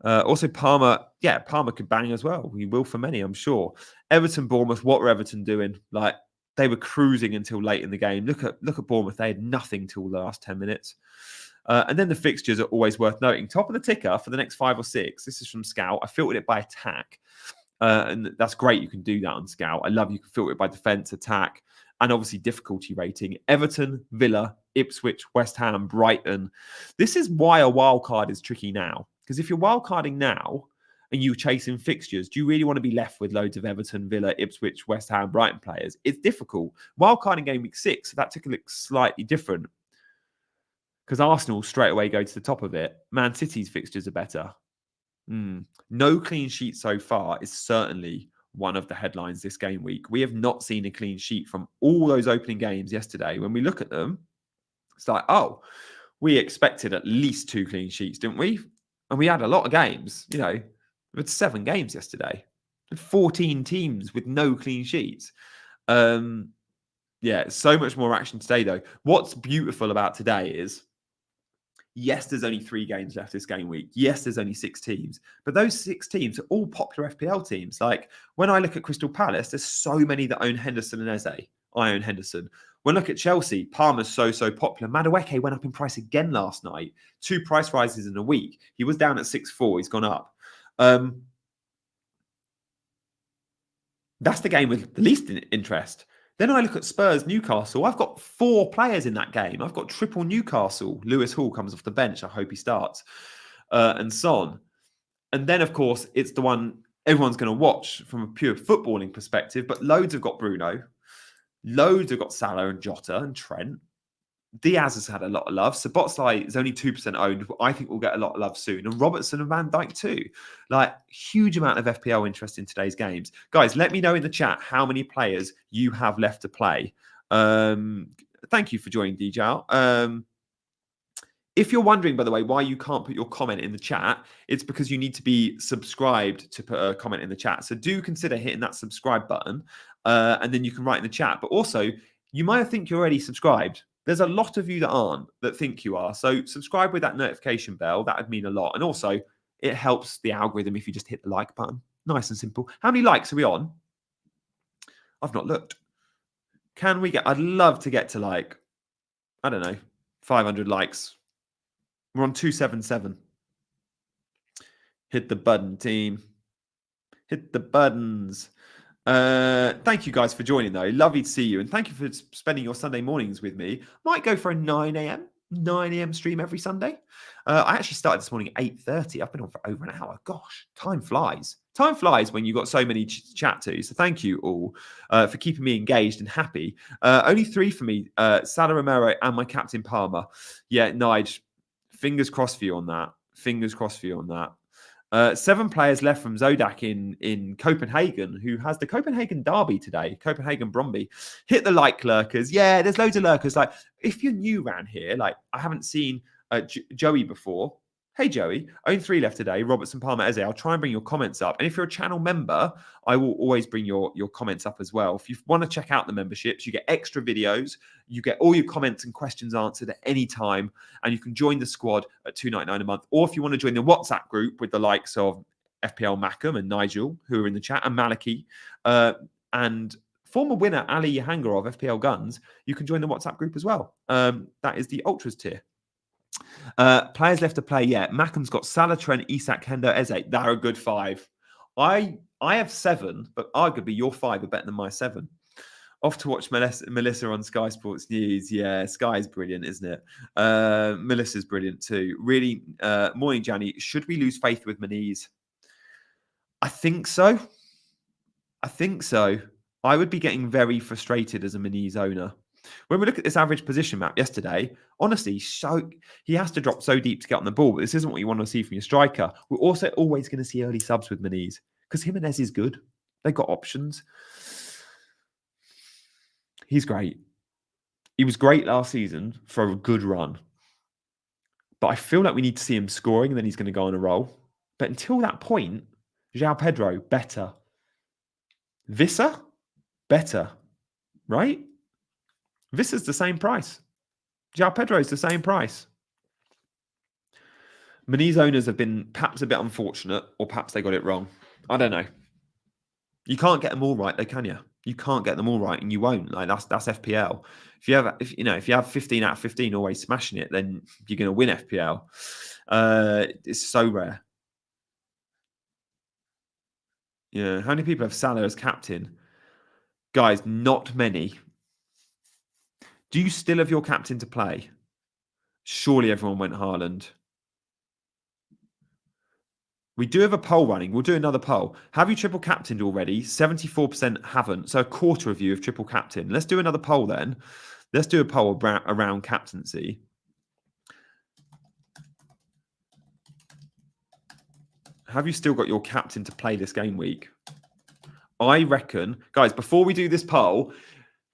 Also, Palmer. Yeah, Palmer could bang as well. He will for many, I'm sure. Everton, Bournemouth. What were Everton doing? Like, they were cruising until late in the game. Look at Bournemouth. They had nothing till the last 10 minutes. And then the fixtures are always worth noting. Top of the ticker for the next 5 or 6. This is from Scout. I filtered it by attack. And that's great. You can do that on Scout. I love you can filter it by defense, attack, and obviously difficulty rating. Everton, Villa, Ipswich, West Ham, Brighton. This is why a wild card is tricky now. Because if you're wild carding now and you're chasing fixtures, do you really want to be left with loads of Everton, Villa, Ipswich, West Ham, Brighton players? It's difficult. Wild carding game week 6, that ticker looks slightly different. Because Arsenal straight away go to the top of it. Man City's fixtures are better. No clean sheet so far is certainly one of the headlines this game week. We have not seen a clean sheet from all those opening games yesterday. When we look at them, it's like, oh, we expected at least 2 clean sheets, didn't we? And we had a lot of games. You know, we had 7 games yesterday. 14 teams with no clean sheets. Yeah, so much more action today, though. What's beautiful about today is, yes, there's only 3 games left this game week. Yes, there's only 6 teams. But those 6 teams are all popular FPL teams. Like, when I look at Crystal Palace, there's so many that own Henderson and Eze. I own Henderson. When I look at Chelsea, Palmer's so popular. Madueke went up in price again last night. 2 price rises in a week. He was down at 6.4. He's gone up. That's the game with the least interest. Then I look at Spurs, Newcastle. I've got 4 players in that game. I've got triple Newcastle. Lewis Hall comes off the bench. I hope he starts. And Son. And then, of course, it's the one everyone's going to watch from a pure footballing perspective. But loads have got Bruno. Loads have got Salah and Jota and Trent. Diaz has had a lot of love. Szoboszlai is only 2% owned. I think we'll get a lot of love soon. And Robertson and Van Dijk too. Like, huge amount of FPL interest in today's games. Guys, let me know in the chat how many players you have left to play. Thank you for joining, DJ. If you're wondering, by the way, why you can't put your comment in the chat, it's because you need to be subscribed to put a comment in the chat. So do consider hitting that subscribe button, and then you can write in the chat. But also, you might think you're already subscribed. There's a lot of you that aren't, that think you are. So subscribe with that notification bell. That would mean a lot. And also, it helps the algorithm if you just hit the like button. Nice and simple. How many likes are we on? I've not looked. Can we get... I'd love to get to, like, I don't know, 500 likes. We're on 277. Hit the button, team. Hit the buttons. Thank you guys for joining though. Lovely to see you, and thank you for spending your Sunday mornings with me. Might go for a 9 a.m. stream every Sunday. I actually started this morning at 8:30. I've been on for over an hour. Gosh, time flies. Time flies when you've got so many to chat to. So thank you all for keeping me engaged and happy. Only 3 for me, Salah Romero and my captain Palmer. Yeah, Nige, fingers crossed for you on that. Fingers crossed for you on that. 7 players left from Zodak in Copenhagen, who has the Copenhagen derby today. Copenhagen Brøndby. Hit the like lurkers. Yeah, there's loads of lurkers. Like, if you're new around here, like I haven't seen Joey before. Hey, Joey. Only 3 left today. Robertson, Palmer, Eze. I'll try and bring your comments up. And if you're a channel member, I will always bring your comments up as well. If you want to check out the memberships, you get extra videos. You get all your comments and questions answered at any time. And you can join the squad at $2.99 a month. Or if you want to join the WhatsApp group with the likes of FPL Mackham and Nigel, who are in the chat, and Maliki, and former winner Ali Yahanger of FPL Guns, you can join the WhatsApp group as well. That is the Ultras tier. Players left to play, yeah. Mackham's got Salah, Trent, Isak, Hendo, Eze. They're a good 5. I have 7, but arguably your 5 are better than my 7. Off to watch Melissa on Sky Sports News. Yeah, Sky is brilliant, isn't it? Melissa's brilliant too. Really, morning, Janny. Should we lose faith with Maniz? I think so. I think so. I would be getting very frustrated as a Maniz owner. When we look at this average position map yesterday, honestly, he has to drop so deep to get on the ball, but this isn't what you want to see from your striker. We're also always going to see early subs with Maniz because Jimenez is good. They've got options. He's great. He was great last season for a good run. But I feel like we need to see him scoring and then he's going to go on a roll. But until that point, João Pedro, better. Visser, better. Right? Visser's the same price. João Pedro is the same price. Maniz owners have been perhaps a bit unfortunate, or perhaps they got it wrong. I don't know. You can't get them all right, though, can you? You can't get them all right, and you won't. Like that's FPL. If you have 15 out of 15 always smashing it, then you're going to win FPL. It's so rare. Yeah. How many people have Salah as captain? Guys, not many. Do you still have your captain to play? Surely everyone went Haaland. We do have a poll running. We'll do another poll. Have you triple captained already? 74% haven't. So a quarter of you have triple captained. Let's do another poll then. Let's do a poll around captaincy. Have you still got your captain to play this game week? I reckon, guys, before we do this poll,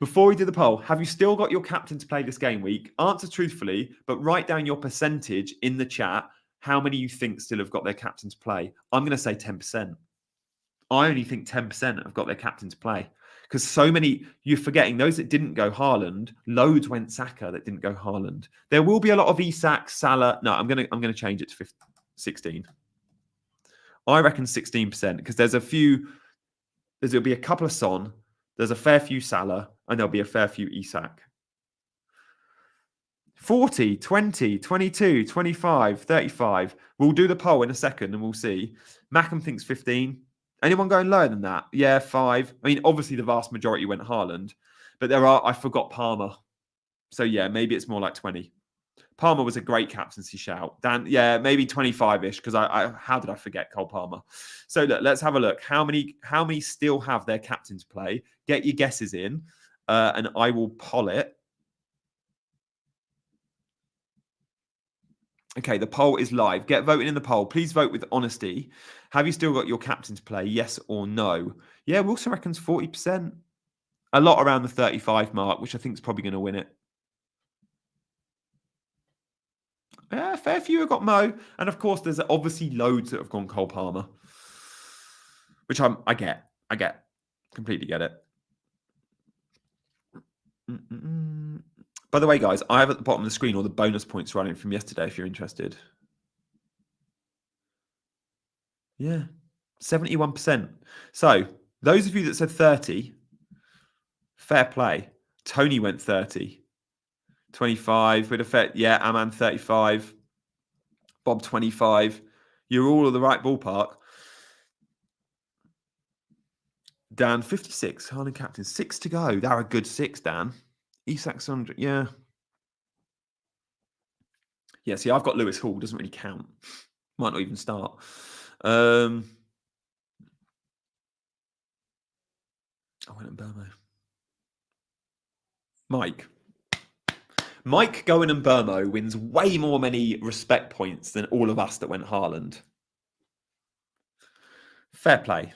have you still got your captain to play this game week? Answer truthfully, but write down your percentage in the chat. How many you think still have got their captain to play? I'm going to say 10%. I only think 10% have got their captain to play. Because so many, you're forgetting those that didn't go Haaland, loads went Saka that didn't go Haaland. There will be a lot of Isak, Salah. No, I'm gonna change it to 16. I reckon 16% because there'll be a couple of Son, there's a fair few Salah, and there'll be a fair few Isak. 40, 20, 22, 25, 35. We'll do the poll in a second and we'll see. Mackham thinks 15. Anyone going lower than that? Yeah, 5. I mean, obviously the vast majority went Haaland, but I forgot Palmer. So yeah, maybe it's more like 20. Palmer was a great captaincy shout. Dan, yeah, maybe 25-ish because how did I forget Cole Palmer? So look, let's have a look. How many still have their captain to play? Get your guesses in and I will poll it. Okay, the poll is live. Get voting in the poll. Please vote with honesty. Have you still got your captain to play? Yes or no? Yeah, Wilson reckons 40%. A lot around the 35 mark, which I think is probably going to win it. Yeah, fair few have got Mo. And of course, there's obviously loads that have gone Cole Palmer. Which I get. Completely get it. By the way, guys, I have at the bottom of the screen all the bonus points running from yesterday if you're interested. Yeah, 71%. So those of you that said 30, fair play. Tony went 30. 25 with effect. Yeah, Aman 35. Bob 25. You're all in the right ballpark. Dan, 56. Haaland captain. 6 to go. They're a good 6, Dan. Isak Sundry. Yeah. Yeah, see, I've got Lewis Hall. Doesn't really count. Might not even start. I went Mbeumo. Mike going and Mbeumo wins way more many respect points than all of us that went Haaland. Fair play.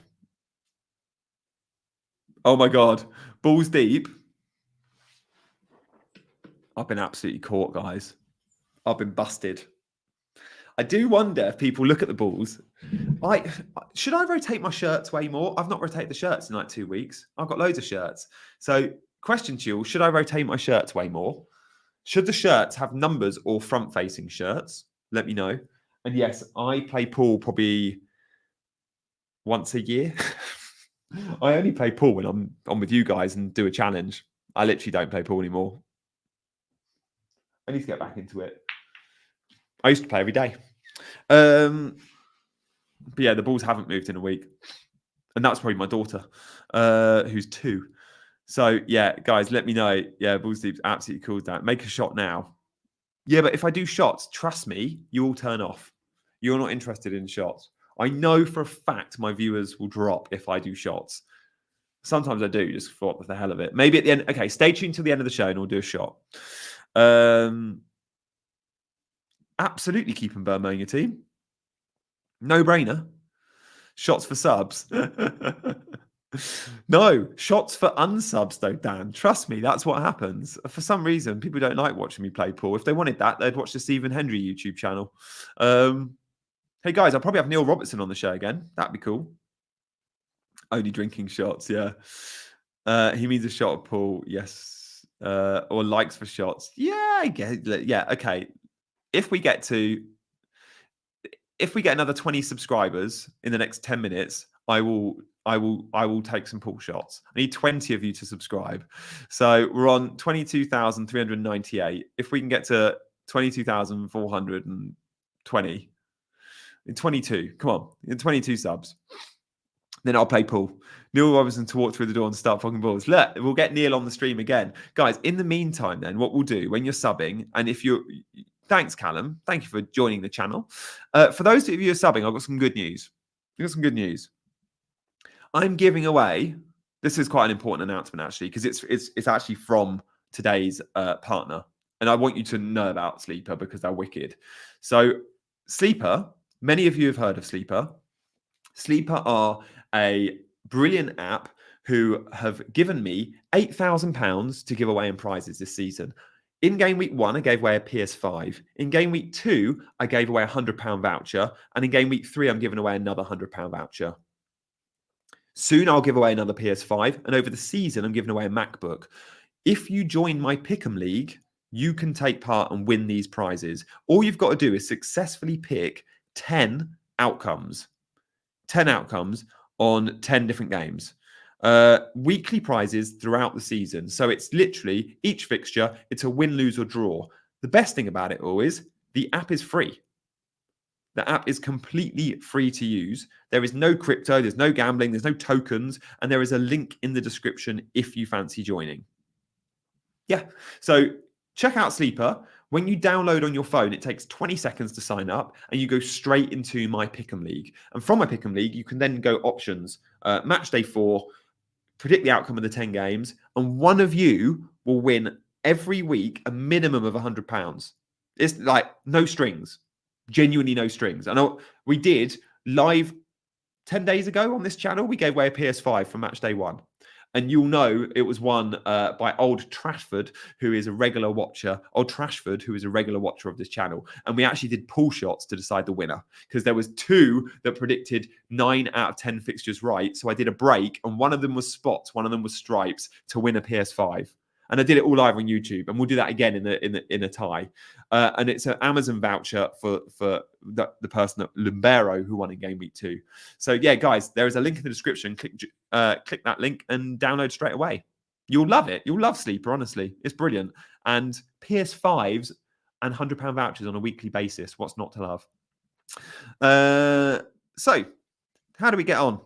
Oh my God. Balls deep. I've been absolutely caught, guys. I've been busted. I do wonder if people look at the balls. Should I rotate my shirts way more? I've not rotated the shirts in like 2 weeks. I've got loads of shirts. So, question to you: should I rotate my shirts way more? Should the shirts have numbers or front-facing shirts? Let me know. And yes, I play pool probably once a year. I only play pool when I'm on with you guys and do a challenge. I literally don't play pool anymore. I need to get back into it. I used to play every day. But yeah, the balls haven't moved in a week. And that's probably my daughter, who's 2. So yeah, guys, let me know. Yeah, balls deep's absolutely cool. That make a shot now. Yeah, but if I do shots, trust me, you all turn off. You're not interested in shots. I know for a fact my viewers will drop if I do shots. Sometimes I do, just for the hell of it. Maybe at the end. Okay, stay tuned till the end of the show and we'll do a shot. Absolutely keep Mbeumo in your team. No brainer. Shots for subs. No, shots for unsubs though, Dan. Trust me, that's what happens. For some reason, people don't like watching me play pool. If they wanted that, they'd watch the Stephen Hendry YouTube channel. Hey guys, I'll probably have Neil Robertson on the show again. That'd be cool. Only drinking shots, yeah. He means a shot of pool, yes. Or likes for shots. Yeah, I get it. Yeah, okay. If we get another 20 subscribers in the next 10 minutes, I will take some pool shots. I need 20 of you to subscribe. So we're on 22,398. If we can get to 22,420 in 22, come on, in 22 subs, then I'll play pool. Neil Robinson to walk through the door and start fucking balls. Look, we'll get Neil on the stream again. Guys, in the meantime, then, what we'll do when you're subbing, and if you're... Thanks, Callum. Thank you for joining the channel. For those of you who are subbing, I've got some good news. I'm giving away... This is quite an important announcement, actually, because it's actually from today's partner. And I want you to know about Sleeper because they're wicked. So Sleeper, many of you have heard of Sleeper. Sleeper are a brilliant app who have given me £8,000 to give away in prizes this season. In game week 1, I gave away a PS5. In game week 2, I gave away a £100 voucher. And in game week 3, I'm giving away another £100 voucher. Soon, I'll give away another PS5. And over the season, I'm giving away a MacBook. If you join my Pick'em League, you can take part and win these prizes. All you've got to do is successfully pick 10 outcomes. 10 outcomes on 10 different games. Weekly prizes throughout the season. So it's literally each fixture, it's a win, lose, or draw. The best thing about it all is the app is free. The app is completely free to use. There is no crypto, there's no gambling, there's no tokens, and there is a link in the description if you fancy joining. Yeah, so check out Sleeper. When you download on your phone, it takes 20 seconds to sign up and you go straight into my Pick'em League. And from my Pick'em League, you can then go options, match day 4, predict the outcome of the 10 games, and one of you will win every week a minimum of £100. It's like no strings, genuinely no strings. I know we did live 10 days ago on this channel, we gave away a PS5 from match day 1. And you'll know it was won by Old Trashford, who is a regular watcher. Old Trashford, who is a regular watcher of this channel. And we actually did pool shots to decide the winner because there was 2 that predicted 9 out of 10 fixtures right. So I did a break, and one of them was spots, one of them was stripes to win a PS5. And I did it all live on YouTube, and we'll do that again in a tie. And it's an Amazon voucher for the person at Mbeumo who won in game week 2. So yeah, guys, there is a link in the description. Click that link and download straight away. You'll love it. You'll love Sleeper. Honestly, it's brilliant. And PS5s and £100 vouchers on a weekly basis. What's not to love? So how do we get on?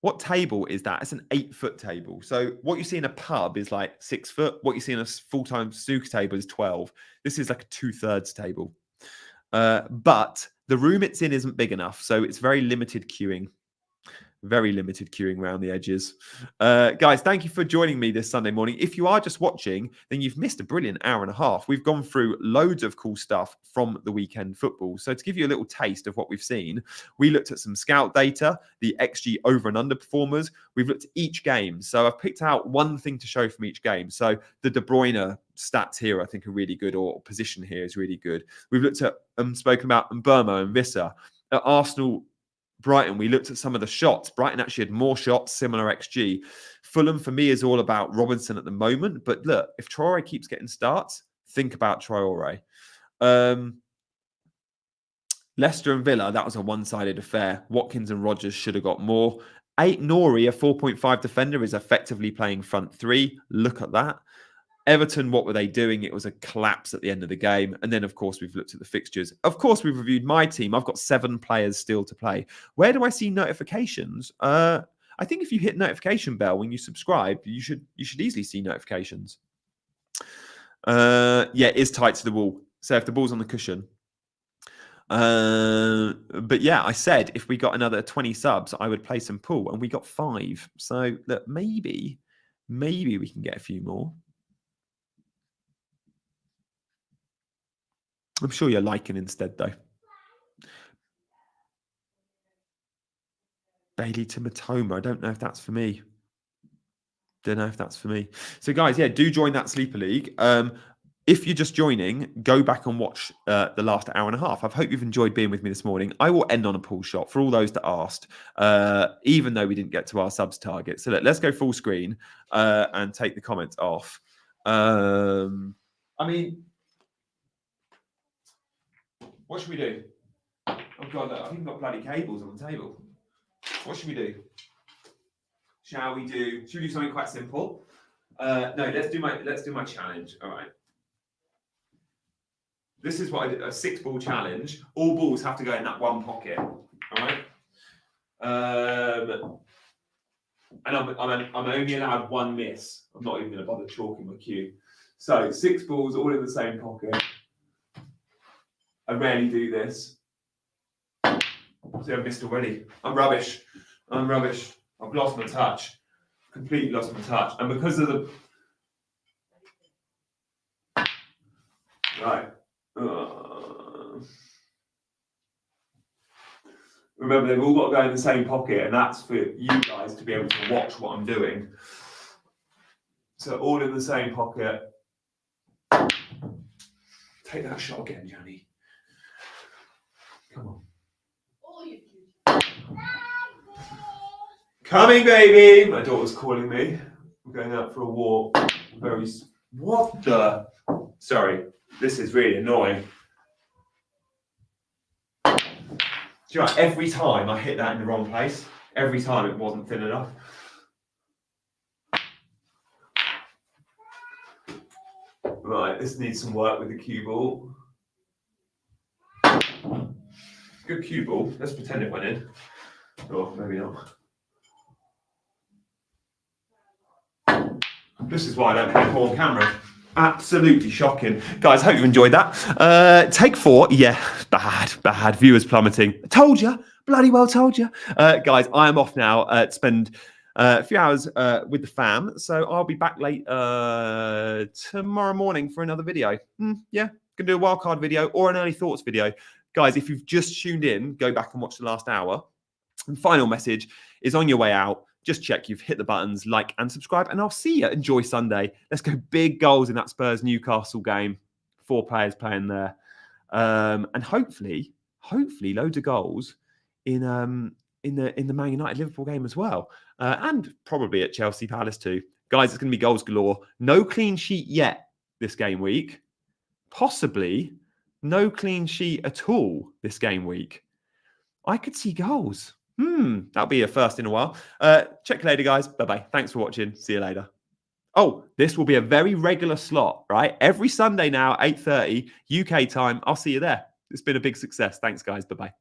What table is that? It's an 8-foot table. So what you see in a pub is like 6 foot. What you see in a full-time snooker table is 12. This is like a 2/3 table. But the room it's in isn't big enough. So it's very limited queuing. Very limited queuing around the edges. Guys, thank you for joining me this Sunday morning. If you are just watching, then you've missed a brilliant hour and a half. We've gone through loads of cool stuff from the weekend football. So to give you a little taste of what we've seen, we looked at some scout data, the XG over and under performers. We've looked at each game. So I've picked out one thing to show from each game. So the De Bruyne stats here, I think, are really good, or position here is really good. We've looked at, spoken about Mbeumo and Vissa. At Arsenal, Brighton, we looked at some of the shots. Brighton actually had more shots, similar XG. Fulham, for me, is all about Robinson at the moment. But look, if Traore keeps getting starts, think about Traore. Leicester and Villa, that was a one-sided affair. Watkins and Rodgers should have got more. Nori, a 4.5 defender, is effectively playing front three. Look at that. Everton, what were they doing? It was a collapse at the end of the game. And then, of course, we've looked at the fixtures. Of course, we've reviewed my team. I've got 7 players still to play. Where do I see notifications? I think if you hit notification bell when you subscribe, you should easily see notifications. Yeah, it is tight to the wall. So if the ball's on the cushion. But yeah, I said if we got another 20 subs, I would play some pool. And we got 5. So look, maybe we can get a few more. I'm sure you're liking instead, though. Bailey to Matoma. I don't know if that's for me. Don't know if that's for me. So, guys, yeah, do join that Sleeper League. If you're just joining, go back and watch the last hour and a half. I hope you've enjoyed being with me this morning. I will end on a pool shot for all those that asked, even though we didn't get to our subs target. So let's go full screen and take the comments off. I mean, what should we do? Oh God, look, I've even got bloody cables on the table. What should we do? Should we do something quite simple? No, let's do my challenge. All right. This is what I did, a 6-ball challenge. All balls have to go in that one pocket. All right. And I'm only allowed 1 miss. I'm not even going to bother chalking my cue. So 6 balls all in the same pocket. I rarely do this. See, I've missed already. I'm rubbish. I've lost my touch. Completely lost my touch. And because of the... Right. Remember, they've all got to go in the same pocket, and that's for you guys to be able to watch what I'm doing. So all in the same pocket. Take that shot again, Johnny. Come on. Coming, baby! My daughter's calling me. I'm going out for a walk. What the? Sorry, this is really annoying. Do you know what? Every time I hit that in the wrong place, every time it wasn't thin enough. Right, this needs some work with the cue ball. Good cue ball. Let's pretend it went in. Oh, maybe not. This is why I don't play ball on camera. Absolutely shocking. Guys, hope you enjoyed that. Take 4. Yeah, bad. Viewers plummeting. Told you. Bloody well told you. Guys, I am off now to spend a few hours with the fam. So I'll be back late tomorrow morning for another video. Yeah, going to do a wildcard video or an early thoughts video. Guys, if you've just tuned in, go back and watch the last hour. And final message is on your way out. Just check you've hit the buttons, like and subscribe, and I'll see you. Enjoy Sunday. Let's go big goals in that Spurs Newcastle game. 4 players playing there, and hopefully loads of goals in the Man United Liverpool game as well, and probably at Chelsea Palace too. Guys, it's going to be goals galore. No clean sheet yet this game week. Possibly no clean sheet at all this game week. I could see goals. That'll be a first in a while. Check you later, guys. Bye-bye. Thanks for watching. See you later. Oh, this will be a very regular slot, right? Every Sunday now, 8:30 UK time. I'll see you there. It's been a big success. Thanks, guys. Bye-bye.